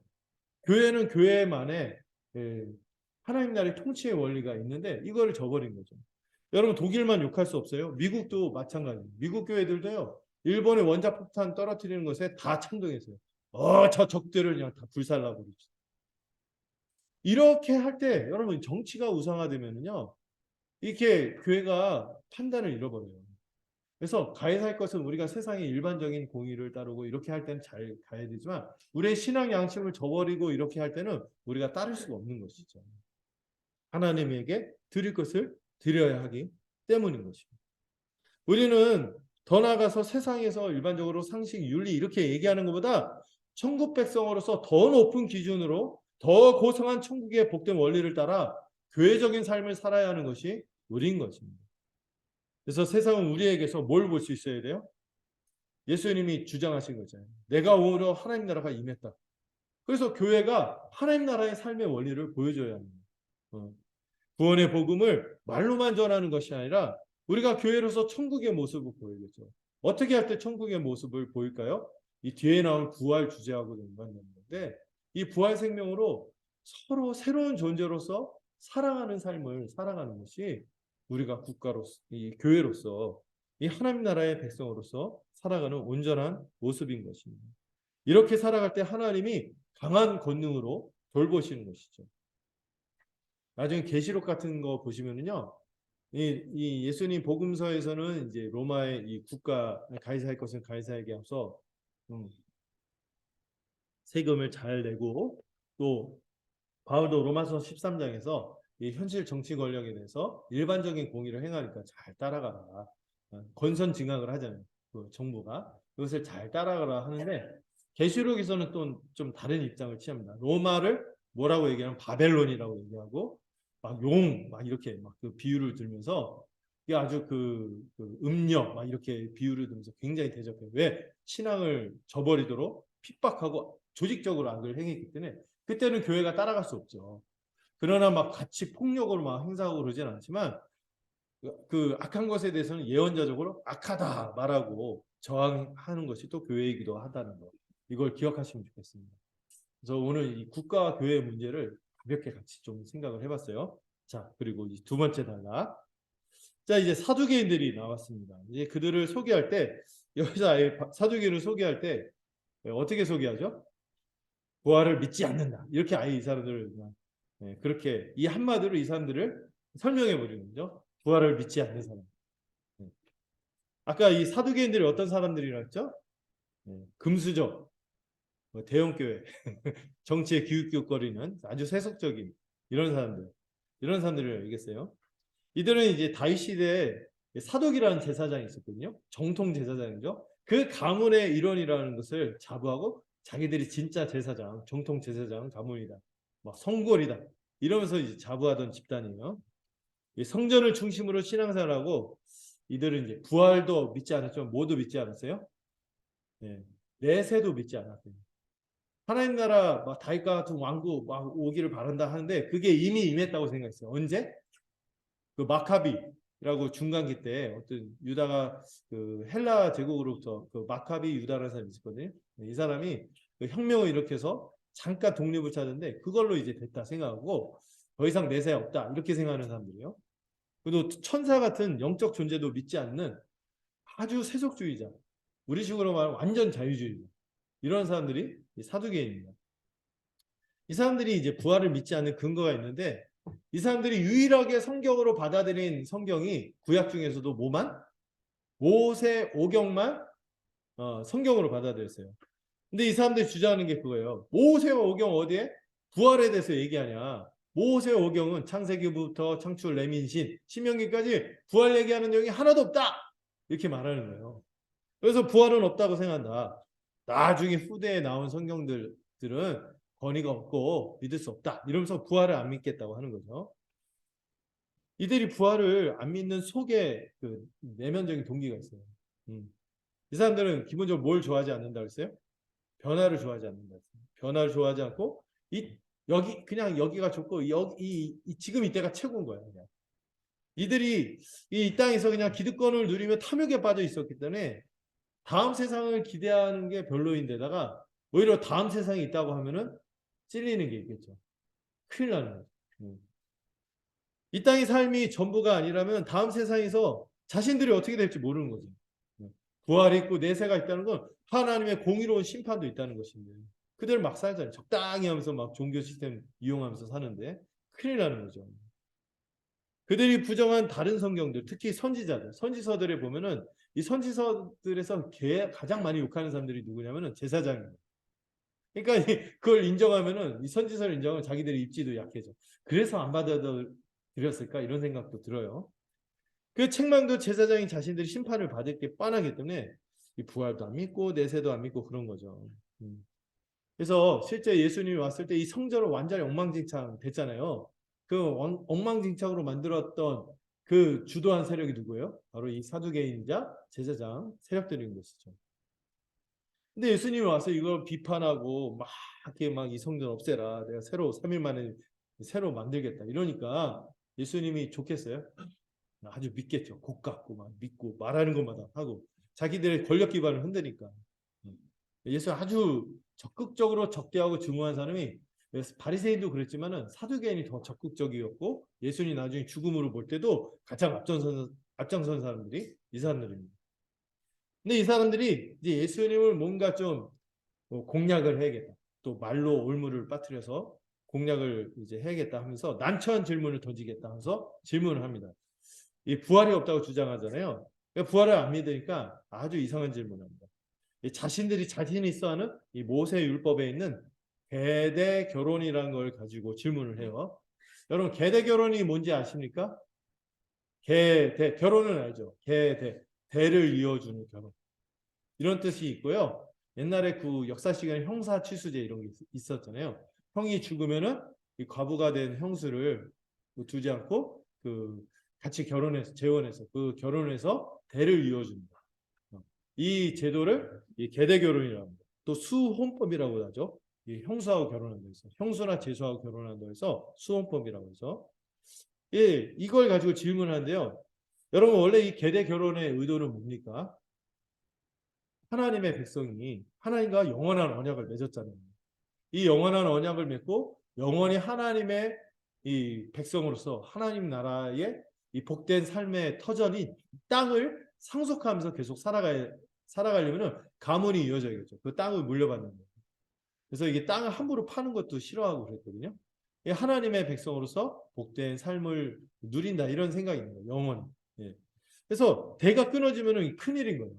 교회는 교회만의 하나님 나라의 통치의 원리가 있는데 이거를 저버린 거죠. 여러분 독일만 욕할 수 없어요. 미국도 마찬가지예요. 미국 교회들도요. 일본의 원자폭탄 떨어뜨리는 것에 다 찬동했어요. 저 적들을 그냥 다 불살라고 그러죠. 이렇게 할 때 여러분 정치가 우상화되면요. 이렇게 교회가 판단을 잃어버려요. 그래서 가야 할 것은 우리가 세상의 일반적인 공의를 따르고 이렇게 할 때는 잘 가야 되지만 우리의 신앙 양심을 저버리고 이렇게 할 때는 우리가 따를 수가 없는 것이죠. 하나님에게 드릴 것을 드려야 하기 때문인 것입니다. 우리는 더 나아가서 세상에서 일반적으로 상식, 윤리 이렇게 얘기하는 것보다 천국 백성으로서 더 높은 기준으로 더 고상한 천국의 복된 원리를 따라 교회적인 삶을 살아야 하는 것이 우리인 것입니다. 그래서 세상은 우리에게서 뭘 볼 수 있어야 돼요? 예수님이 주장하신 거잖아요. 내가 오히려 하나님 나라가 임했다. 그래서 교회가 하나님 나라의 삶의 원리를 보여줘야 합니다. 구원의 복음을 말로만 전하는 것이 아니라 우리가 교회로서 천국의 모습을 보이겠죠. 어떻게 할 때 천국의 모습을 보일까요? 이 뒤에 나올 부활 주제하고 연관되는 건데 이 부활 생명으로 서로 새로운 존재로서 살아가는 삶을 살아가는 것이 우리가 국가로서 이 교회로서 이 하나님 나라의 백성으로서 살아가는 온전한 모습인 것입니다. 이렇게 살아갈 때 하나님이 강한 권능으로 돌보시는 것이죠. 나중에 계시록 같은 거 보시면은요. 이 예수님 복음서에서는 이제 로마의 이 국가 가이사의 것은 가이사에게 앞서 세금을 잘 내고 또 바울도 로마서 13장에서 이 현실 정치 권력에 대해서 일반적인 공의를 행하니까 잘 따라가라. 권선징악을 하잖아요. 그 정부가 그것을 잘 따라가라 하는데 계시록에서는 또 좀 다른 입장을 취합니다. 로마를 뭐라고 얘기하면 바벨론이라고 얘기하고 막 이렇게 막 그 비유를 들면서 이게 아주 음녀 막 이렇게 비유를 들면서 굉장히 대적해요. 왜 신앙을 저버리도록 핍박하고 조직적으로 악을 행했기 때문에 그때는 교회가 따라갈 수 없죠. 그러나 막 같이 폭력으로 막 행사하고 그러진 않지만 그 악한 것에 대해서는 예언자적으로 악하다 말하고 저항하는 것이 또 교회이기도 하다는 거. 이걸 기억하시면 좋겠습니다. 그래서 오늘 이 국가와 교회의 문제를 가볍게 같이 좀 생각을 해봤어요. 자, 그리고 이제 두 번째 단락. 자, 이제 사두개인들이 나왔습니다. 이제 그들을 소개할 때 여기서 아예 사두개인을 소개할 때 어떻게 소개하죠? 부활을 믿지 않는다. 이렇게 아예 이 사람들을 그렇게 이 한마디로 이 사람들을 설명해 버리는 거죠. 부활을 믿지 않는 사람. 아까 이 사두개인들이 어떤 사람들이라 했죠? 금수저, 대형교회, 정치에 기웃기웃거리는 아주 세속적인 이런 사람들을 얘기했어요. 이들은 이제 다윗 시대에 사독이라는 제사장이 있었거든요. 정통 제사장이죠. 그 가문의 일원이라는 것을 자부하고 자기들이 진짜 제사장, 정통 제사장 가문이다, 막 성골이다 이러면서 이제 자부하던 집단이에요. 성전을 중심으로 신앙생활하고 이들은 이제 부활도 믿지 않았지만 뭐도 믿지 않았어요? 내세도 믿지 않았어요. 하나님 나라 막 다윗과 같은 왕국 막 오기를 바란다 하는데 그게 이미 임했다고 생각했어요. 언제? 그 마카비라고 중간기 때 어떤 유다가 그 헬라 제국으로부터 그 마카비 유다라는 사람이 있었거든요. 이 사람이 그 혁명을 일으켜서 잠깐 독립을 찾았는데 그걸로 이제 됐다 생각하고 더 이상 내세 없다 이렇게 생각하는 사람들이에요. 그리고 천사 같은 영적 존재도 믿지 않는 아주 세속주의자, 우리 식으로 말하면 완전 자유주의자 이런 사람들이 사두개인입니다. 이 사람들이 이제 부활을 믿지 않는 근거가 있는데 이 사람들이 유일하게 성경으로 받아들인 성경이 구약 중에서도 뭐만? 모세 오경만 성경으로 받아들였어요. 근데 이 사람들이 주장하는 게 그거예요. 모세와 오경 어디에? 부활에 대해서 얘기하냐. 모세 오경은 창세기부터 창출 레민신 신명기까지 부활 얘기하는 내용이 하나도 없다. 이렇게 말하는 거예요. 그래서 부활은 없다고 생각한다. 나중에 후대에 나온 성경들은 권위가 없고 믿을 수 없다. 이러면서 부활을 안 믿겠다고 하는 거죠. 이들이 부활을 안 믿는 속에 그 내면적인 동기가 있어요. 이 사람들은 기본적으로 뭘 좋아하지 않는다 그랬어요? 변화를 좋아하지 않는다. 변화를 좋아하지 않고 여기 그냥 여기가 좋고 지금 이때가 최고인 거야. 그냥. 이들이 이 땅에서 그냥 기득권을 누리며 탐욕에 빠져 있었기 때문에 다음 세상을 기대하는 게 별로인데다가 오히려 다음 세상이 있다고 하면은 찔리는 게 있겠죠. 큰일 나는 거죠. 이 땅의 삶이 전부가 아니라면 다음 세상에서 자신들이 어떻게 될지 모르는 거죠. 부활이 있고 내세가 있다는 건 하나님의 공의로운 심판도 있다는 것인데 그들 막 살잖아요. 적당히 하면서 막 종교 시스템 이용하면서 사는데 큰일 나는 거죠. 그들이 부정한 다른 성경들, 특히 선지자들, 선지서들에 보면은 이 선지서들에서 가장 많이 욕하는 사람들이 누구냐면은 제사장입니다. 그러니까 그걸 인정하면은 이 선지서를 인정하면 자기들의 입지도 약해져. 그래서 안 받아들였을까 이런 생각도 들어요. 그 책망도 제사장이 자신들이 심판을 받을 게 뻔하기 때문에 이 부활도 안 믿고 내세도 안 믿고 그런 거죠. 그래서 실제 예수님이 왔을 때 이 성전을 완전히 엉망진창 됐잖아요. 그 엉망진창으로 만들었던 그 주도한 세력이 누구예요? 바로 이 사두개인자 제사장 세력들인 것이죠. 근데 예수님이 와서 이걸 비판하고 막 이렇게 막 이 성전 없애라. 내가 새로 3일 만에 새로 만들겠다. 이러니까 예수님이 좋겠어요? 아주 믿겠죠. 고깝고 막 믿고 말하는 것마다 하고 자기들의 권력 기반을 흔드니까. 예수 아주 적극적으로 적대하고 증오한 사람이 바리새인도 그랬지만은 사두개인이 더 적극적이었고 예수님이 나중에 죽음으로 볼 때도 가장 앞장선 사람들이 이 사람들입니다. 근데 이 사람들이 이제 예수님을 뭔가 좀 공략을 해야겠다. 또 말로 올무를 빠뜨려서 공략을 이제 해야겠다 하면서 난처한 질문을 던지겠다 하면서 질문을 합니다. 이 부활이 없다고 주장하잖아요. 그러니까 부활을 안 믿으니까 아주 이상한 질문을 합니다. 자신들이 자신이 써하는 이 모세 율법에 있는 계대 결혼이라는 걸 가지고 질문을 해요. 여러분 계대 결혼이 뭔지 아십니까? 계대 결혼은 알죠. 계대 대를 이어주는 결혼 이런 뜻이 있고요. 옛날에 그 역사 시간에 형사취수제 이런 게 있었잖아요. 형이 죽으면은 이 과부가 된 형수를 두지 않고 그 같이 결혼해서 재혼해서 그 결혼해서 대를 이어줍니다. 이 제도를 이 계대 결혼이라고 합니다. 또 수혼법이라고 하죠. 이 형수하고 결혼한다고 해서 형수나 제수하고 결혼한다고 해서 수혼법이라고 해서 예, 이걸 가지고 질문하는데요. 여러분 원래 이 계대 결혼의 의도는 뭡니까? 하나님의 백성이 하나님과 영원한 언약을 맺었잖아요. 이 영원한 언약을 맺고 영원히 하나님의 이 백성으로서 하나님 나라의 이 복된 삶의 터전인 땅을 상속하면서 계속 살아가려면은 가문이 이어져야겠죠. 그 땅을 물려받는 거예요. 그래서 이게 땅을 함부로 파는 것도 싫어하고 그랬거든요. 하나님의 백성으로서 복된 삶을 누린다 이런 생각이 있는 거예요. 영원히. 예. 그래서 대가 끊어지면은 큰일인 거예요.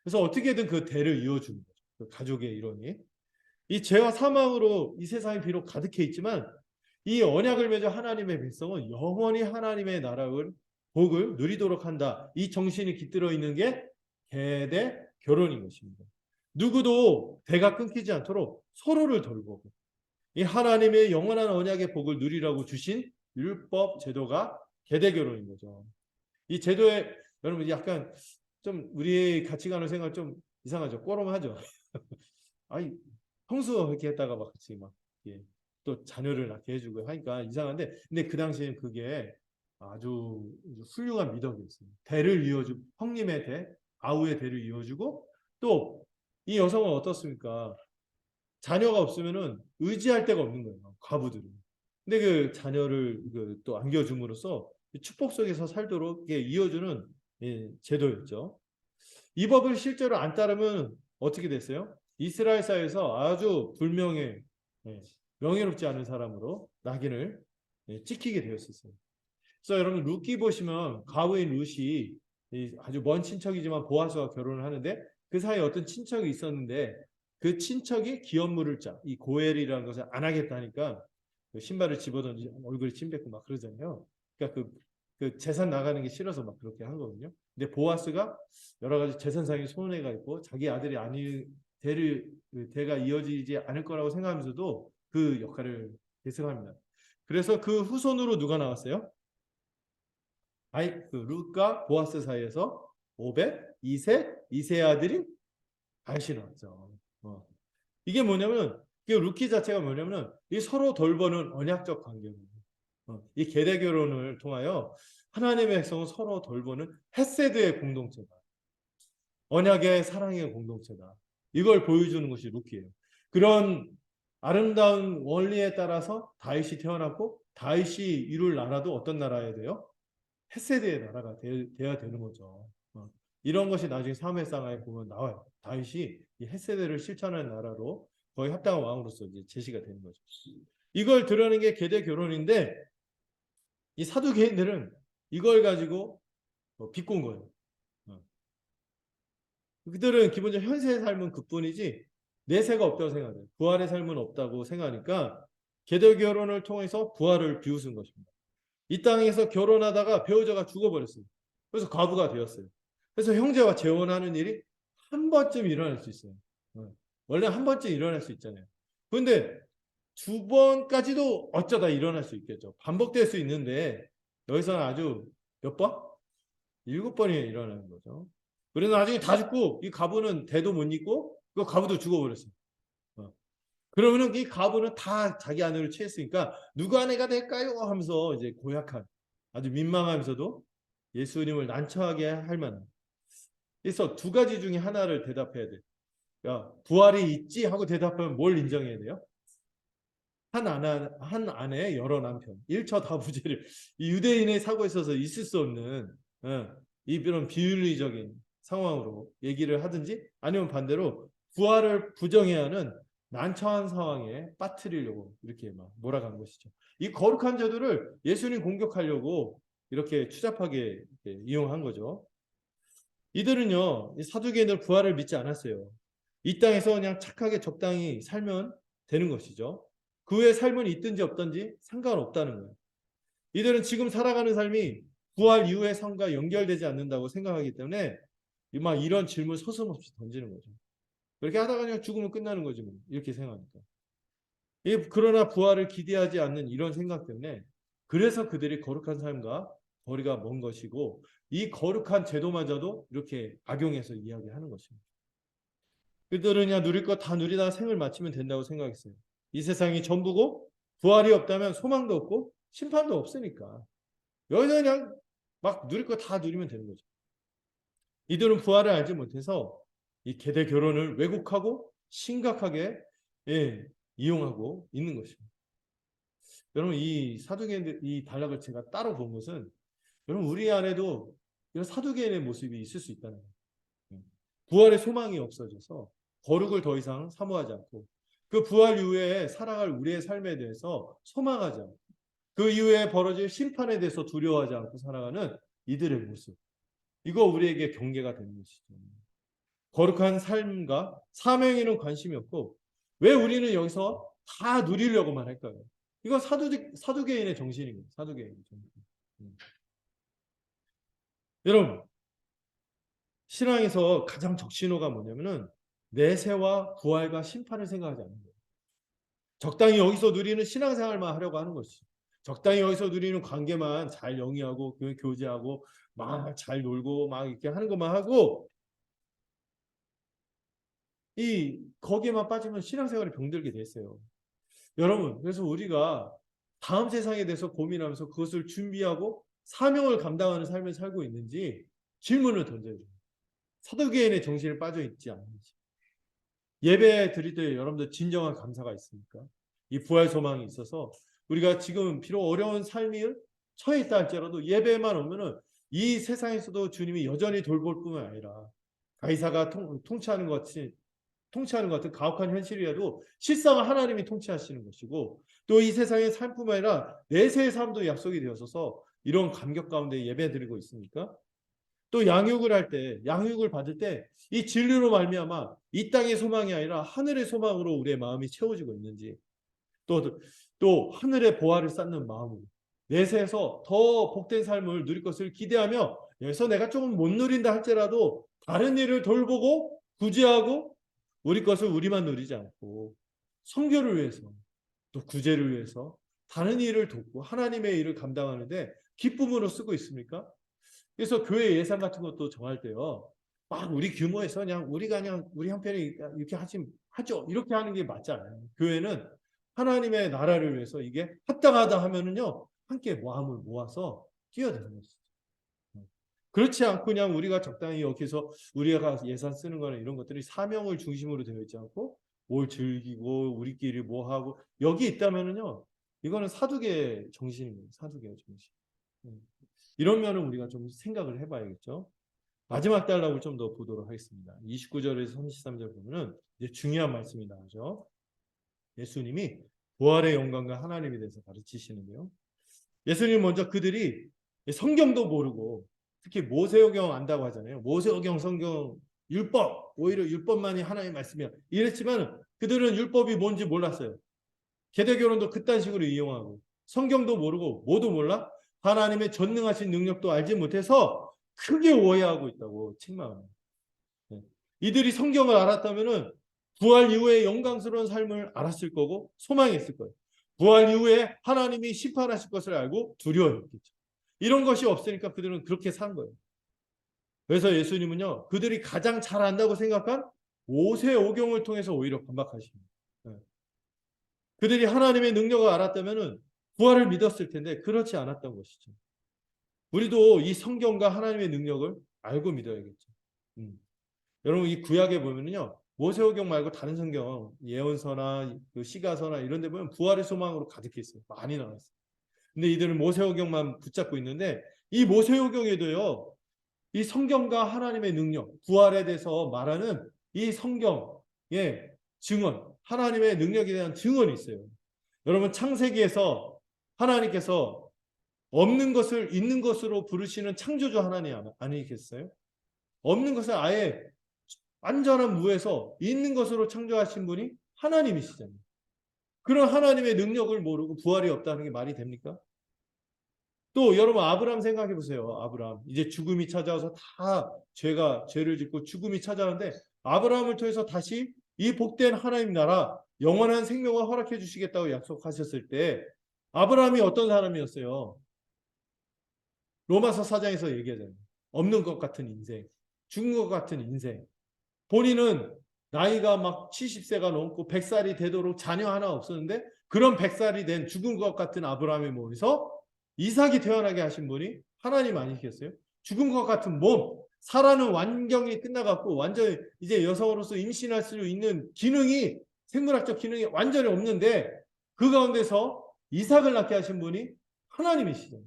그래서 어떻게든 그 대를 이어주는 거죠. 그 가족의 일원이. 이 죄와 사망으로 이 세상이 비록 가득해 있지만 이 언약을 맺어 하나님의 백성은 영원히 하나님의 나라를 복을 누리도록 한다. 이 정신이 깃들어 있는 게 계대 결혼인 것입니다. 누구도 대가 끊기지 않도록 서로를 돌보고 이 하나님의 영원한 언약의 복을 누리라고 주신 율법 제도가 계대 결혼인 거죠. 이 제도에 여러분 약간 좀 우리의 가치관을 생각 좀 이상하죠. 꼬름하죠. 아니 형수 이렇게 했다가 막 같이 막 예, 또 자녀를 낳게 해주고 하니까 이상한데 근데 그 당시에는 그게 아주 훌륭한 미덕이었어요. 대를 이어주고 형님의 대, 아우의 대를 이어주고 또 이 여성은 어떻습니까? 자녀가 없으면은 의지할 데가 없는 거예요. 과부들은. 근데 그 자녀를 또 안겨줌으로써 축복 속에서 살도록 이어주는 예, 제도였죠. 이 법을 실제로 안 따르면 어떻게 됐어요? 이스라엘 사회에서 아주 불명예, 예, 명예롭지 않은 사람으로 낙인을 예, 찍히게 되었었어요. 그래서 여러분 룻기 보시면 과부인 룻이 아주 먼 친척이지만 보아스와 결혼을 하는데 그 사이에 어떤 친척이 있었는데 그 친척이 기업 물을 자, 이 고엘이라는 것을 안 하겠다니까 그 신발을 집어던지 얼굴에 침 뱉고 막 그러잖아요. 그러니까 그 재산 나가는 게 싫어서 막 그렇게 한 거거든요. 근데 보아스가 여러 가지 재산상의 손해가 있고 자기 아들이 아니 대가 이어지지 않을 거라고 생각하면서도 그 역할을 계승합니다. 그래서 그 후손으로 누가 나왔어요? 그 룻과 보아스 사이에서 오벳, 이세 아들인 다윗이 나왔죠. 이게 뭐냐면 그 루키 자체가 뭐냐면 이 서로 돌보는 언약적 관계입니다. 이 계대 결혼을 통하여 하나님의 백성은 서로 돌보는 헤세드의 공동체다. 언약의 사랑의 공동체다. 이걸 보여주는 것이 루키예요. 그런 아름다운 원리에 따라서 다윗이 태어났고 다윗이 이룰 나라도 어떤 나라여야 돼요? 헤세드의 나라가 돼야 되는 거죠. 이런 것이 나중에 사무엘상에 보면 나와요. 다윗이 이 헤세드를 실천하는 나라로 거의 합당한 왕으로서 이제 제시가 되는 거죠. 이걸 드러낸 게 계대 결혼인데 이 사두개인들은 이걸 가지고 비꼰 거예요. 그들은 기본적으로 현세의 삶은 그뿐이지 내세가 없다고 생각해요. 부활의 삶은 없다고 생각하니까 계대 결혼을 통해서 부활을 비웃은 것입니다. 이 땅에서 결혼하다가 배우자가 죽어버렸어요. 그래서 과부가 되었어요. 그래서 형제와 재혼하는 일이 한 번쯤 일어날 수 있어요. 원래 한 번쯤 일어날 수 있잖아요. 그런데 두 번까지도 어쩌다 일어날 수 있겠죠. 반복될 수 있는데 여기서는 아주 몇 번? 7번이 일어나는 거죠. 그래서 나중에 다 죽고 이 과부는 대도 못 잇고 그 과부도 죽어버렸어요. 그러면은 이 과부는 다 자기 아내를 취했으니까 누구 아내가 될까요? 하면서 이제 고약한 아주 민망하면서도 예수님을 난처하게 할 만한. 그래서 두 가지 중에 하나를 대답해야 돼. 야, 부활이 있지 하고 대답하면 뭘 인정해야 돼요? 한 아내의 여러 남편. 일처다부제를 이 유대인의 사고에 있어서 있을 수 없는 이런 비윤리적인 상황으로 얘기를 하든지 아니면 반대로 부활을 부정해야 하는 난처한 상황에 빠뜨리려고 이렇게 막 몰아간 것이죠. 이 거룩한 제도를 예수님 공격하려고 이렇게 추잡하게 이용한 거죠. 이들은요, 이 사두개인들 부활을 믿지 않았어요. 이 땅에서 그냥 착하게 적당히 살면 되는 것이죠. 그 후에 삶은 있든지 없든지 상관없다는 거예요. 이들은 지금 살아가는 삶이 부활 이후의 삶과 연결되지 않는다고 생각하기 때문에 막 이런 질문 서슴없이 던지는 거죠. 그렇게 하다가 그냥 죽으면 끝나는 거지 뭐. 이렇게 생각하니까. 그러나 부활을 기대하지 않는 이런 생각 때문에 그래서 그들이 거룩한 삶과 거리가 먼 것이고 이 거룩한 제도마저도 이렇게 악용해서 이야기하는 것입니다. 그들은 그냥 누릴 거 다 누리다가 생을 마치면 된다고 생각했어요. 이 세상이 전부고 부활이 없다면 소망도 없고 심판도 없으니까 여기서 그냥 막 누릴 거 다 누리면 되는 거죠. 이들은 부활을 알지 못해서 이 계대 결혼을 왜곡하고 심각하게 이용하고 있는 것입니다. 여러분 이 사두개인들 이 단락을 제가 따로 본 것은 여러분 우리 안에도 이런 사두개인의 모습이 있을 수 있다는 거예요. 부활의 소망이 없어져서 거룩을 더 이상 사모하지 않고 그 부활 이후에 살아갈 우리의 삶에 대해서 소망하지 않고 그 이후에 벌어질 심판에 대해서 두려워하지 않고 살아가는 이들의 모습. 이거 우리에게 경계가 되는 것이죠. 거룩한 삶과 사명에는 관심이 없고 왜 우리는 여기서 다 누리려고만 할까요? 이건 사두개인의 정신입니다. 사두개인의 정신. 여러분 신앙에서 가장 적신호가 뭐냐면은 내세와 부활과 심판을 생각하지 않는 거예요. 적당히 여기서 누리는 신앙생활만 하려고 하는 것이죠. 적당히 여기서 누리는 관계만 잘 영위하고 교제하고 막 잘 놀고 막 이렇게 하는 것만 하고 거기에만 빠지면 신앙생활이 병들게 됐어요. 여러분 그래서 우리가 다음 세상에 대해서 고민하면서 그것을 준비하고 사명을 감당하는 삶을 살고 있는지 질문을 던져야 돼요. 사도계인의 정신에 빠져 있지 않는지. 예배 드릴 때 여러분들 진정한 감사가 있습니까? 이 부활 소망이 있어서 우리가 지금 비록 어려운 삶이 처해 있다 할지라도 예배만 오면은 이 세상에서도 주님이 여전히 돌볼 뿐만 아니라 가이사가 통치하는 것 같은 가혹한 현실이라도 실상은 하나님이 통치하시는 것이고 또 이 세상의 삶뿐만 아니라 내세의 삶도 약속이 되어서 이런 감격 가운데 예배 드리고 있습니까? 또 양육을 할 때, 양육을 받을 때 이 진리로 말미암아 이 땅의 소망이 아니라 하늘의 소망으로 우리의 마음이 채워지고 있는지 또 하늘의 보화를 쌓는 마음으로 내세에서 더 복된 삶을 누릴 것을 기대하며 여기서 내가 조금 못 누린다 할지라도 다른 일을 돌보고 구제하고 우리 것을 우리만 누리지 않고 선교를 위해서 또 구제를 위해서 다른 일을 돕고 하나님의 일을 감당하는데 기쁨으로 쓰고 있습니까? 그래서 교회 예산 같은 것도 정할 때요. 막 우리 규모에서 그냥 우리 형편이 이렇게 하죠. 이렇게 하는 게 맞지 않아요. 교회는 하나님의 나라를 위해서 이게 합당하다 하면은요. 함께 마음을 모아서 뛰어드는 것이죠. 그렇지 않고 그냥 우리가 적당히 여기서 우리가 예산 쓰는 거나 이런 것들이 사명을 중심으로 되어 있지 않고 뭘 즐기고 우리끼리 뭐 하고 여기 있다면은요. 이거는 사두개 정신입니다. 사두개 정신. 이런 면은 우리가 좀 생각을 해봐야겠죠. 마지막 단락을 좀 더 보도록 하겠습니다. 29절에서 33절 보면은 이제 중요한 말씀이 나오죠. 예수님이 부활의 영광과 하나님에 대해서 가르치시는데요. 예수님 먼저 그들이 성경도 모르고 특히 모세오경 안다고 하잖아요. 모세오경 성경 율법 오히려 율법만이 하나님의 말씀이야. 이랬지만 그들은 율법이 뭔지 몰랐어요. 계대결혼도 그딴 식으로 이용하고 성경도 모르고 뭐도 몰라 하나님의 전능하신 능력도 알지 못해서 크게 오해하고 있다고 책망합니다. 이들이 성경을 알았다면은 부활 이후에 영광스러운 삶을 알았을 거고 소망했을 거예요. 부활 이후에 하나님이 심판하실 것을 알고 두려워했겠죠. 이런 것이 없으니까 그들은 그렇게 산 거예요. 그래서 예수님은요, 그들이 가장 잘 안다고 생각한 모세오경을 통해서 오히려 반박하십니다. 그들이 하나님의 능력을 알았다면은 부활을 믿었을 텐데 그렇지 않았던 것이죠. 우리도 이 성경과 하나님의 능력을 알고 믿어야겠죠. 여러분 이 구약에 보면은요. 모세오경 말고 다른 성경 예언서나 그 시가서나 이런 데 보면 부활의 소망으로 가득해 있어요. 많이 나왔어요. 근데 이들은 모세오경만 붙잡고 있는데 이 모세오경에도요. 이 성경과 하나님의 능력, 부활에 대해서 말하는 이 성경의 증언, 하나님의 능력에 대한 증언이 있어요. 여러분 창세기에서 하나님께서 없는 것을 있는 것으로 부르시는 창조주 하나님 아니겠어요? 없는 것을 아예 완전한 무에서 있는 것으로 창조하신 분이 하나님이시잖아요. 그런 하나님의 능력을 모르고 부활이 없다는 게 말이 됩니까? 또 여러분 아브라함 생각해 보세요. 아브라함 이제 죽음이 찾아와서 다 죄를 짓고 죽음이 찾아오는데 아브라함을 통해서 다시 이 복된 하나님 나라 영원한 생명을 허락해 주시겠다고 약속하셨을 때 아브라함이 어떤 사람이었어요? 로마서 4장에서 얘기하잖아요. 없는 것 같은 인생, 죽은 것 같은 인생. 본인은 나이가 막 70세가 넘고 100살이 되도록 자녀 하나 없었는데 그런 100살이 된 죽은 것 같은 아브라함의 몸에서 이삭이 태어나게 하신 분이 하나님 아니시겠어요? 죽은 것 같은 몸, 사라는 완경이 끝나갖고 완전히 이제 여성으로서 임신할 수 있는 기능이, 생물학적 기능이 완전히 없는데 그 가운데서 이삭을 낳게 하신 분이 하나님이시죠.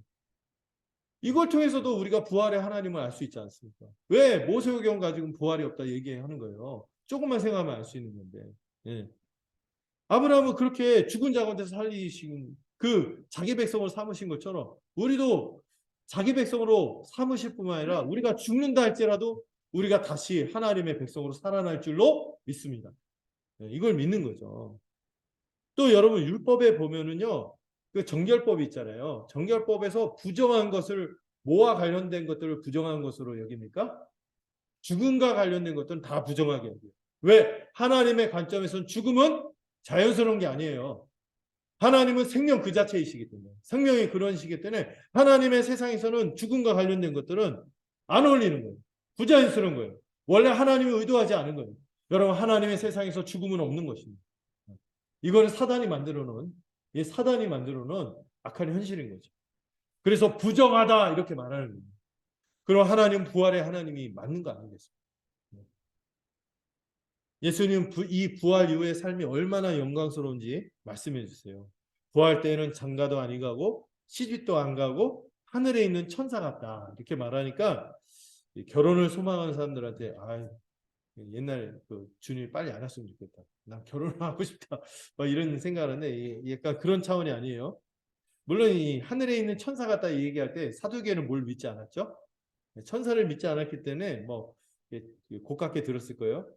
이걸 통해서도 우리가 부활의 하나님을 알 수 있지 않습니까? 왜 모세오경 가지고는 부활이 없다 얘기하는 거예요. 조금만 생각하면 알 수 있는 건데. 예. 아브라함은 그렇게 죽은 자 가운데서 살리신 그 자기 백성을 삼으신 것처럼 우리도 자기 백성으로 삼으실 뿐만 아니라 우리가 죽는다 할지라도 우리가 다시 하나님의 백성으로 살아날 줄로 믿습니다. 예, 이걸 믿는 거죠. 또 여러분 율법에 보면은요. 그 정결법이 있잖아요. 정결법에서 부정한 것을 뭐와 관련된 것들을 부정한 것으로 여깁니까? 죽음과 관련된 것들은 다 부정하게 여겨요. 왜? 하나님의 관점에서는 죽음은 자연스러운 게 아니에요. 하나님은 생명 그 자체이시기 때문에, 생명이 그런 시기 때문에 하나님의 세상에서는 죽음과 관련된 것들은 안 어울리는 거예요. 부자연스러운 거예요. 원래 하나님이 의도하지 않은 거예요. 여러분 하나님의 세상에서 죽음은 없는 것입니다. 이거는 사단이 만들어 놓은 악한 현실인 거죠. 그래서 부정하다 이렇게 말하는 거예요. 그럼 하나님 부활의 하나님이 맞는 거 아니겠습니까? 예수님 이 부활 이후의 삶이 얼마나 영광스러운지 말씀해 주세요. 부활 때에는 장가도 안 가고 시집도 안 가고 하늘에 있는 천사 같다 이렇게 말하니까 결혼을 소망하는 사람들한테 옛날 그 주님이 빨리 안 왔으면 좋겠다. 난 결혼을 하고 싶다. 이런 생각을 하는데 약간 그런 차원이 아니에요. 물론 이 하늘에 있는 천사 같다 얘기할 때 사두개는 뭘 믿지 않았죠? 천사를 믿지 않았기 때문에 뭐 고깝게 들었을 거예요.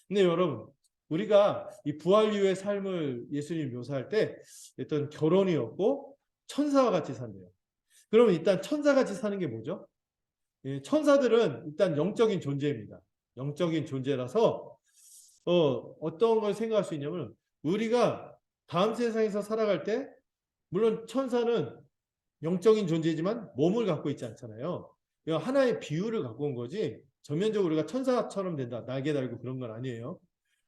근데 여러분 우리가 이 부활 이후의 삶을 예수님 묘사할 때 어떤 결혼이 없고 천사와 같이 산대요. 그러면 일단 천사같이 사는 게 뭐죠? 천사들은 일단 영적인 존재입니다. 영적인 존재라서 어떤 걸 생각할 수 있냐면 우리가 다음 세상에서 살아갈 때 물론 천사는 영적인 존재지만 몸을 갖고 있지 않잖아요. 하나의 비유를 갖고 온 거지 전면적으로 우리가 천사처럼 된다. 날개 달고 그런 건 아니에요.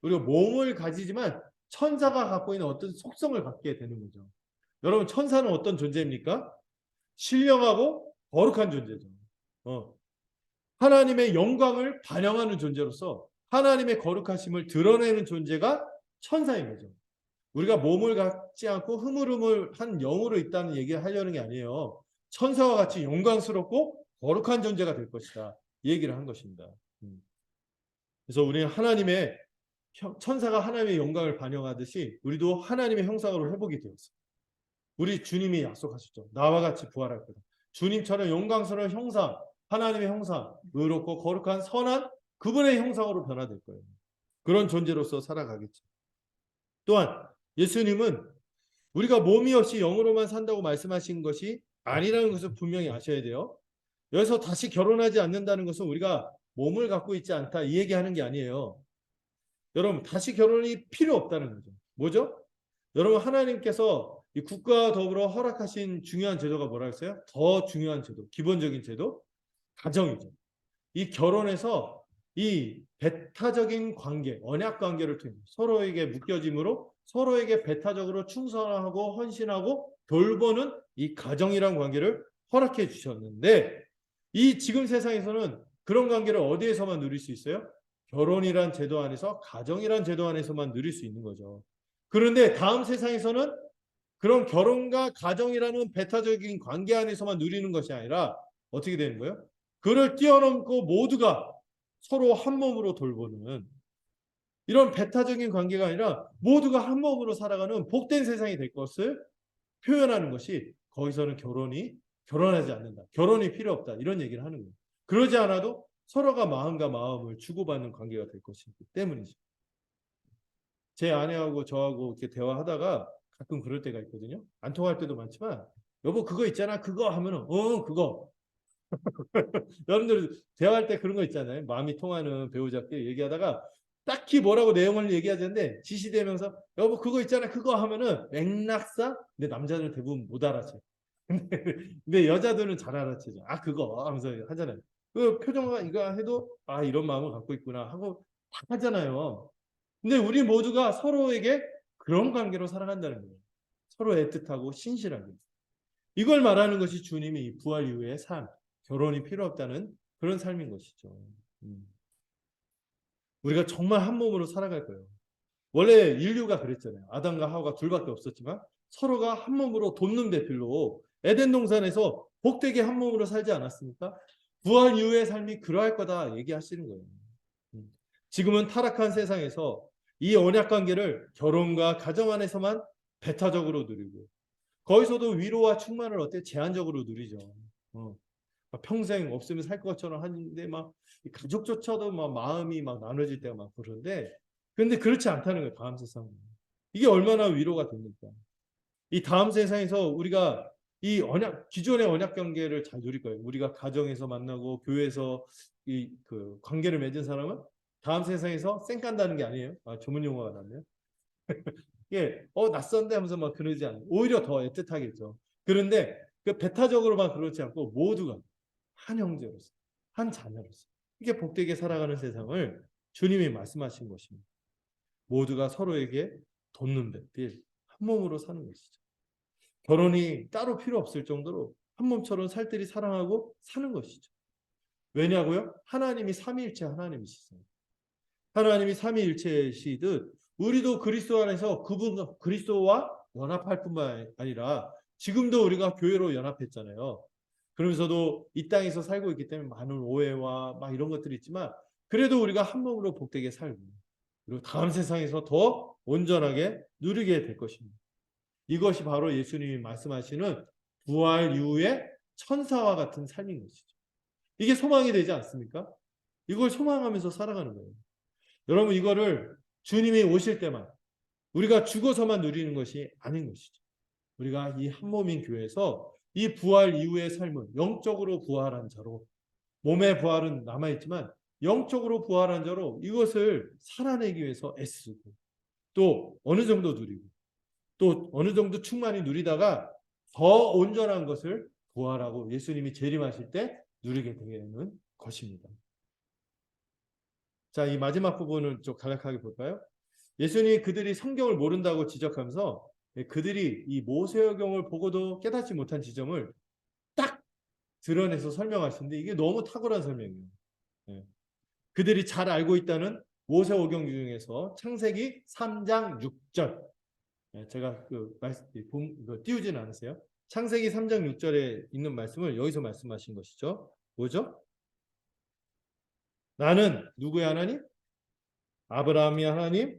우리가 몸을 가지지만 천사가 갖고 있는 어떤 속성을 갖게 되는 거죠. 여러분 천사는 어떤 존재입니까? 신령하고 거룩한 존재죠. 하나님의 영광을 반영하는 존재로서 하나님의 거룩하심을 드러내는 존재가 천사인 거죠. 우리가 몸을 갖지 않고 흐물흐물한 영으로 있다는 얘기를 하려는 게 아니에요. 천사와 같이 영광스럽고 거룩한 존재가 될 것이다. 이 얘기를 한 것입니다. 그래서 우리는 천사가 하나님의 영광을 반영하듯이 우리도 하나님의 형상으로 회복이 되었어요. 우리 주님이 약속하셨죠. 나와 같이 부활할 거다. 주님처럼 영광스러운 형상, 하나님의 형상, 의롭고 거룩한 선한 그분의 형상으로 변화될 거예요. 그런 존재로서 살아가겠죠. 또한 예수님은 우리가 몸이 없이 영으로만 산다고 말씀하신 것이 아니라는 것을 분명히 아셔야 돼요. 여기서 다시 결혼하지 않는다는 것은 우리가 몸을 갖고 있지 않다 이 얘기하는 게 아니에요. 여러분 다시 결혼이 필요 없다는 거죠. 뭐죠? 여러분 하나님께서 이 국가와 더불어 허락하신 중요한 제도가 뭐라 했어요? 더 중요한 제도, 기본적인 제도, 가정이죠. 이 결혼에서 이 배타적인 관계, 언약 관계를 통해 서로에게 묶여짐으로 서로에게 배타적으로 충성하고 헌신하고 돌보는 이 가정이란 관계를 허락해 주셨는데 이 지금 세상에서는 그런 관계를 어디에서만 누릴 수 있어요? 결혼이란 제도 안에서 가정이란 제도 안에서만 누릴 수 있는 거죠. 그런데 다음 세상에서는 그런 결혼과 가정이라는 배타적인 관계 안에서만 누리는 것이 아니라 어떻게 되는 거예요? 그를 뛰어넘고 모두가 서로 한 몸으로 돌보는 이런 배타적인 관계가 아니라 모두가 한 몸으로 살아가는 복된 세상이 될 것을 표현하는 것이 거기서는 결혼하지 않는다. 결혼이 필요 없다. 이런 얘기를 하는 거예요. 그러지 않아도 서로가 마음과 마음을 주고받는 관계가 될 것이기 때문이죠. 제 아내하고 저하고 이렇게 대화하다가 가끔 그럴 때가 있거든요. 안 통할 때도 많지만 여보 그거 있잖아. 그거 하면은 그거. 여러분들 대화할 때 그런 거 있잖아요. 마음이 통하는 배우자끼리 얘기하다가 딱히 뭐라고 내용을 얘기하지 않는데 지시되면서 여보 그거 있잖아. 그거 하면은 맥락상 근데 남자들은 대부분 못 알아채요. 근데 여자들은 잘 알아채죠. 그거 하면서 하잖아요. 그 표정과 이거 해도 이런 마음을 갖고 있구나 하고 다 하잖아요. 근데 우리 모두가 서로에게 그런 관계로 살아간다는 거예요. 서로 애틋하고 신실하게. 이걸 말하는 것이 주님이 부활 이후의 삶, 결혼이 필요 없다는 그런 삶인 것이죠. 우리가 정말 한 몸으로 살아갈 거예요. 원래 인류가 그랬잖아요. 아담과 하와가 둘밖에 없었지만 서로가 한 몸으로 돕는 배필로 에덴 동산에서 복되게 한 몸으로 살지 않았습니까? 부활 이후의 삶이 그러할 거다 얘기하시는 거예요. 지금은 타락한 세상에서 이 언약 관계를 결혼과 가정 안에서만 배타적으로 누리고 거기서도 위로와 충만을 어때 제한적으로 누리죠. 평생 없으면 살 것처럼 하는데 막 가족조차도 막 마음이 막 나눠질 때가 많고 그런데 그런데 그렇지 않다는 거예요. 다음 세상은. 이게 얼마나 위로가 됩니까? 이 다음 세상에서 우리가 이 언약 기존의 언약 관계를 잘 누릴 거예요. 우리가 가정에서 만나고 교회에서 이 그 관계를 맺은 사람은 다음 세상에서 쌩 깐다는 게 아니에요. 아, 전문 용어가 나네요. 예, 낯선데 하면서 막 그러지 않아요. 오히려 더 애틋하겠죠. 그런데 그 배타적으로만 그렇지 않고 모두가 한 형제로서, 한 자녀로서 이게 복되게 살아가는 세상을 주님이 말씀하신 것입니다. 모두가 서로에게 돕는 배필 한 몸으로 사는 것이죠. 결혼이 따로 필요 없을 정도로 한 몸처럼 살뜰히 사랑하고 사는 것이죠. 왜냐고요? 하나님이 삼위일체 하나님이시죠. 하나님이 삼위일체시듯 우리도 그리스도 안에서 그분 그리스도와 연합할 뿐만 아니라 지금도 우리가 교회로 연합했잖아요. 그러면서도 이 땅에서 살고 있기 때문에 많은 오해와 막 이런 것들이 있지만 그래도 우리가 한 몸으로 복되게 살고 그리고 다음 세상에서 더 온전하게 누리게 될 것입니다. 이것이 바로 예수님이 말씀하시는 부활 이후의 천사와 같은 삶인 것이죠. 이게 소망이 되지 않습니까? 이걸 소망하면서 살아가는 거예요. 여러분 이거를 주님이 오실 때만 우리가 죽어서만 누리는 것이 아닌 것이죠. 우리가 이 한 몸인 교회에서 이 부활 이후의 삶은 영적으로 부활한 자로 몸의 부활은 남아있지만 영적으로 부활한 자로 이것을 살아내기 위해서 애쓰고 또 어느 정도 누리고 또 어느 정도 충만히 누리다가 더 온전한 것을 부활하고 예수님이 재림하실 때 누리게 되는 것입니다. 자, 이 마지막 부분을 좀 간략하게 볼까요? 예수님이 그들이 성경을 모른다고 지적하면서 그들이 이 모세오경을 보고도 깨닫지 못한 지점을 딱 드러내서 설명하시는데 이게 너무 탁월한 설명이에요. 예. 그들이 잘 알고 있다는 모세오경 중에서 창세기 3장 6절. 제가 그 말씀 띄우지는 않으세요. 창세기 3장 6절에 있는 말씀을 여기서 말씀하신 것이죠. 뭐죠? 나는 누구의 하나님? 아브라함의 하나님,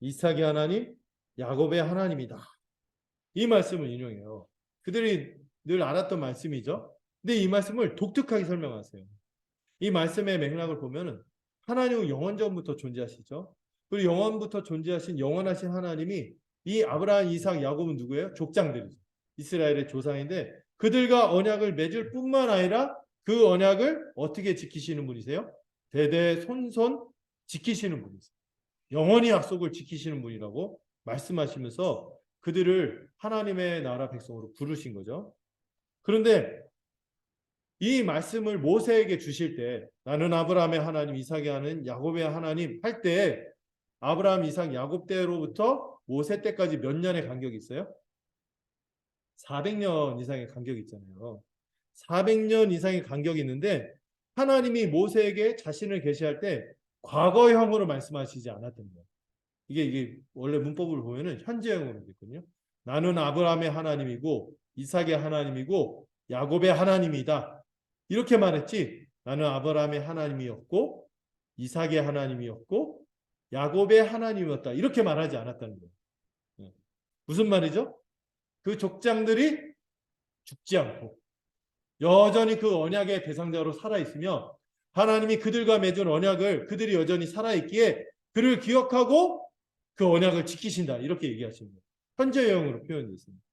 이삭의 하나님, 야곱의 하나님이다. 이 말씀을 인용해요. 그들이 늘 알았던 말씀이죠. 근데 이 말씀을 독특하게 설명하세요. 이 말씀의 맥락을 보면은 하나님은 영원전부터 존재하시죠. 그리고 영원부터 존재하신 영원하신 하나님이 이 아브라함, 이삭, 야곱은 누구예요? 족장들이죠. 이스라엘의 조상인데 그들과 언약을 맺을 뿐만 아니라 그 언약을 어떻게 지키시는 분이세요? 대대손손 지키시는 분이세요. 영원히 약속을 지키시는 분이라고 말씀하시면서 그들을 하나님의 나라 백성으로 부르신 거죠. 그런데 이 말씀을 모세에게 주실 때 나는 아브라함의 하나님, 이삭의 하나님, 야곱의 하나님 할 때 아브라함, 이삭, 야곱 때로부터 모세 때까지 몇 년의 간격이 있어요? 400년 이상의 간격이 있잖아요. 400년 이상의 간격이 있는데 하나님이 모세에게 자신을 계시할 때 과거형으로 말씀하시지 않았던 거예요. 이게 원래 문법을 보면은 현재형으로 있거든요. 나는 아브라함의 하나님이고 이삭의 하나님이고 야곱의 하나님이다. 이렇게 말했지. 나는 아브라함의 하나님이었고 이삭의 하나님이었고 야곱의 하나님이었다. 이렇게 말하지 않았다는 거예요. 무슨 말이죠? 그 족장들이 죽지 않고 여전히 그 언약의 대상자로 살아있으며 하나님이 그들과 맺은 언약을 그들이 여전히 살아있기에 그를 기억하고 그 언약을 지키신다. 이렇게 얘기하십니다. 현재형으로 표현되어 있습니다.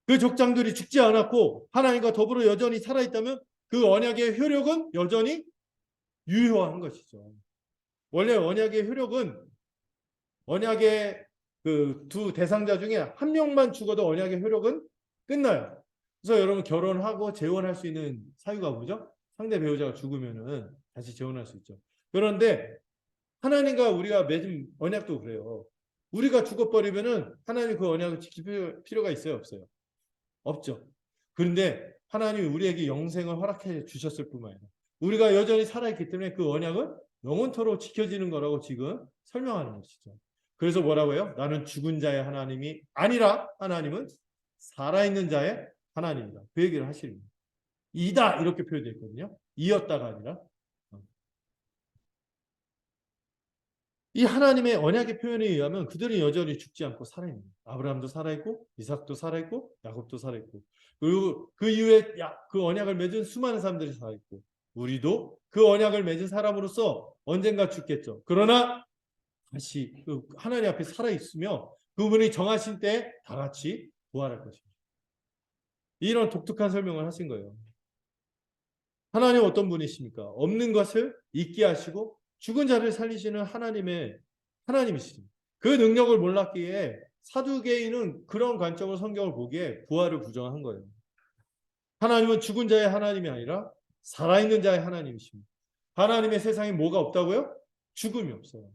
그 족장들이 죽지 않았고 하나님과 더불어 여전히 살아있다면 그 언약의 효력은 여전히 유효한 것이죠. 원래 언약의 효력은 언약의 그 두 대상자 중에 한 명만 죽어도 언약의 효력은 끝나요. 그래서 여러분 결혼하고 재혼할 수 있는 사유가 뭐죠? 상대 배우자가 죽으면은 다시 재혼할 수 있죠. 그런데 하나님과 우리가 맺은 언약도 그래요. 우리가 죽어버리면은 하나님 그 언약을 지킬 필요가 있어요, 없어요? 없죠. 그런데 하나님이 우리에게 영생을 허락해 주셨을 뿐만 아니라 우리가 여전히 살아있기 때문에 그 언약은 영원토록 지켜지는 거라고 지금 설명하는 것이죠. 그래서 뭐라고요? 나는 죽은 자의 하나님이 아니라 하나님은 살아있는 자의 하나님이다. 그 얘기를 하시는 거예요. 이다 이렇게 표현되어 있거든요. 이었다가 아니라. 이 하나님의 언약의 표현에 의하면 그들은 여전히 죽지 않고 살아있는 거예요. 아브라함도 살아있고 이삭도 살아있고 야곱도 살아있고 그리고 그 이후에 그 언약을 맺은 수많은 사람들이 살아있고 우리도 그 언약을 맺은 사람으로서 언젠가 죽겠죠. 그러나 다시 그 하나님 앞에 살아있으며 그분이 정하신 때에 다 같이 부활할 것입니다. 이런 독특한 설명을 하신 거예요. 하나님 어떤 분이십니까? 없는 것을 있게 하시고 죽은 자를 살리시는 하나님이시죠. 그 능력을 몰랐기에 사두개인은 그런 관점으로 성경을 보기에 부활을 부정한 거예요. 하나님은 죽은 자의 하나님이 아니라 살아있는 자의 하나님이십니다. 하나님의 세상에 뭐가 없다고요? 죽음이 없어요.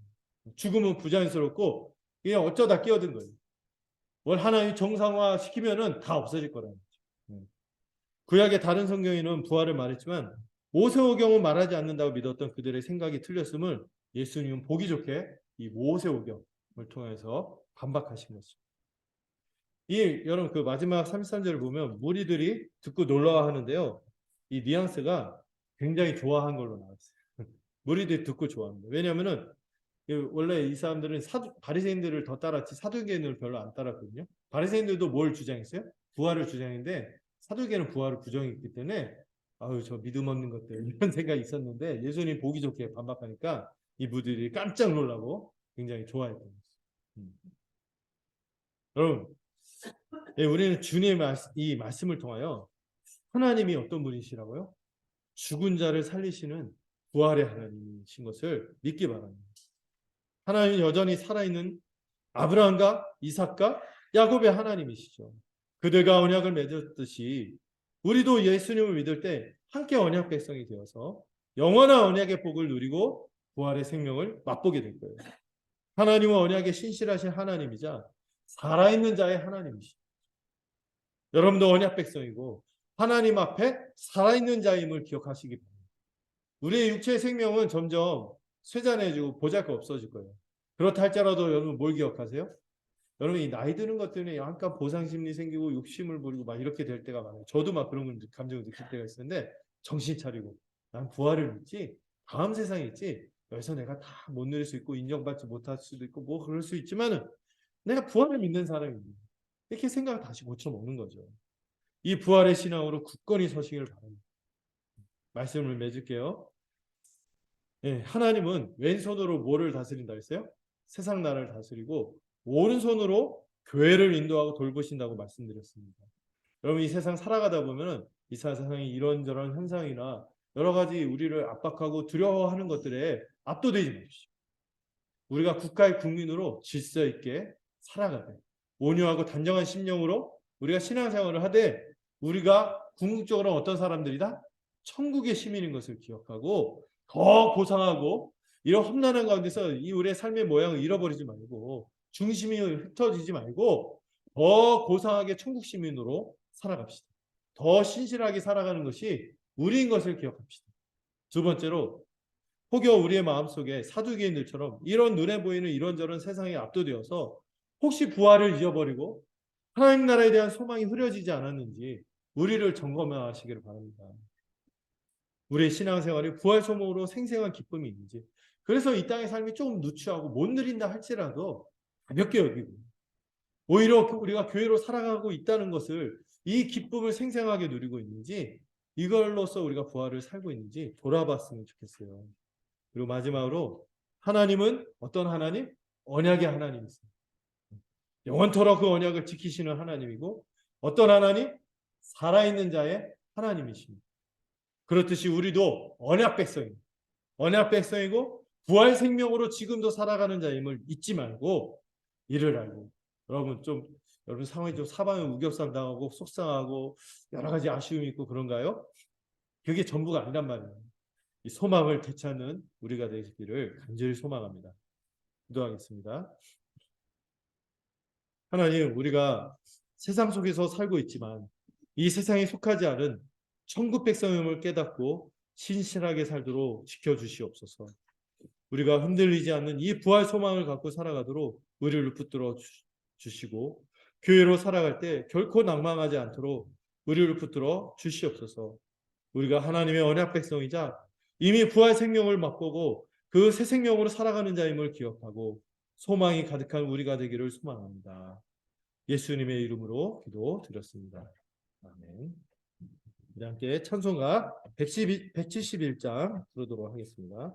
죽음은 부자연스럽고 그냥 어쩌다 끼어든 거예요. 뭘 하나님이 정상화 시키면은 다 없어질 거라는 거죠. 구약의 다른 성경에는 부활을 말했지만 모세오경은 말하지 않는다고 믿었던 그들의 생각이 틀렸음을 예수님은 보기 좋게 이 모세오경을 통해서 반박하신 것이죠. 여러분 그 마지막 33절을 보면 무리들이 듣고 놀라워하는데요. 이 뉘앙스가 굉장히 좋아한 걸로 나왔어요. 무리들이 듣고 좋아합니다. 왜냐하면은 원래 이 사람들은 바리새인들을 더 따랐지 사두개인을 별로 안 따랐거든요. 바리새인들도 뭘 주장했어요? 부활을 주장했는데 사두개는 부활을 부정했기 때문에 아유 저 믿음 없는 것들 이런 생각이 있었는데 예수님 보기 좋게 반박하니까 이 무리들이 깜짝 놀라고 굉장히 좋아했던 거죠. 여러분 우리는 주님의 이 말씀을 통하여 하나님이 어떤 분이시라고요? 죽은 자를 살리시는 부활의 하나님이신 것을 믿기 바랍니다. 하나님은 여전히 살아있는 아브라함과 이삭과 야곱의 하나님이시죠. 그들과 언약을 맺었듯이 우리도 예수님을 믿을 때 함께 언약 백성이 되어서 영원한 언약의 복을 누리고 부활의 생명을 맛보게 될 거예요. 하나님은 언약의 신실하신 하나님이자 살아있는 자의 하나님이시죠. 여러분도 언약 백성이고 하나님 앞에 살아있는 자임을 기억하시기 바랍니다. 우리의 육체의 생명은 점점 쇠잔해지고 보잘것 없어질 거예요. 그렇다 할지라도 여러분 뭘 기억하세요? 여러분 이 나이 드는 것 때문에 약간 보상심리 생기고 욕심을 부리고 막 이렇게 될 때가 많아요. 저도 막 그런 감정을 느낄 때가 있었는데 정신 차리고 난 부활을 믿지 다음 세상에 있지 여기서 내가 다 못 누릴 수 있고 인정받지 못할 수도 있고 뭐 그럴 수 있지만은 내가 부활을 믿는 사람입니다. 이렇게 생각을 다시 고쳐먹는 거죠. 이 부활의 신앙으로 굳건히 서시길 바랍니다. 말씀을 맺을게요. 예, 하나님은 왼손으로 뭐를 다스린다 했어요? 세상 나라를 다스리고 오른손으로 교회를 인도하고 돌보신다고 말씀드렸습니다. 여러분 이 세상 살아가다 보면 이 세상이 이런저런 현상이나 여러 가지 우리를 압박하고 두려워하는 것들에 압도되지 마십시오. 우리가 국가의 국민으로 질서 있게 살아가되 온유하고 단정한 심령으로 우리가 신앙생활을 하되 우리가 궁극적으로 어떤 사람들이다? 천국의 시민인 것을 기억하고 더 고상하고 이런 험난한 가운데서 이 우리의 삶의 모양을 잃어버리지 말고 중심이 흩어지지 말고 더 고상하게 천국 시민으로 살아갑시다. 더 신실하게 살아가는 것이 우리인 것을 기억합시다. 두 번째로 혹여 우리의 마음속에 사두개인들처럼 이런 눈에 보이는 이런저런 세상에 압도되어서 혹시 부활을 잊어버리고 하나님 나라에 대한 소망이 흐려지지 않았는지 우리를 점검하시기를 바랍니다. 우리의 신앙생활이 부활 소망으로 생생한 기쁨이 있는지 그래서 이 땅의 삶이 조금 누추하고 못 누린다 할지라도 가볍게 여기고 오히려 우리가 교회로 살아가고 있다는 것을 이 기쁨을 생생하게 누리고 있는지 이걸로써 우리가 부활을 살고 있는지 돌아봤으면 좋겠어요. 그리고 마지막으로 하나님은 어떤 하나님? 언약의 하나님이세요. 영원토록 그 언약을 지키시는 하나님이고 어떤 하나님? 살아있는 자의 하나님이십니다. 그렇듯이 우리도 언약 백성입니다. 언약 백성이고 부활 생명으로 지금도 살아가는 자임을 잊지 말고 이를 알고 여러분 상황이 좀 사방에 우겨쌈 당하고 속상하고 여러 가지 아쉬움이 있고 그런가요? 그게 전부가 아니란 말이에요. 이 소망을 되찾는 우리가 되기를 간절히 소망합니다. 기도하겠습니다. 하나님, 우리가 세상 속에서 살고 있지만 이 세상에 속하지 않은 천국 백성임을 깨닫고 신실하게 살도록 지켜주시옵소서. 우리가 흔들리지 않는 이 부활 소망을 갖고 살아가도록 우리를 붙들어 주시고, 교회로 살아갈 때 결코 낭망하지 않도록 우리를 붙들어 주시옵소서. 우리가 하나님의 언약 백성이자 이미 부활 생명을 맛보고 그 새 생명으로 살아가는 자임을 기억하고 소망이 가득한 우리가 되기를 소망합니다. 예수님의 이름으로 기도드렸습니다. 아멘. 우리 함께 찬송가 171장 부르도록 하겠습니다.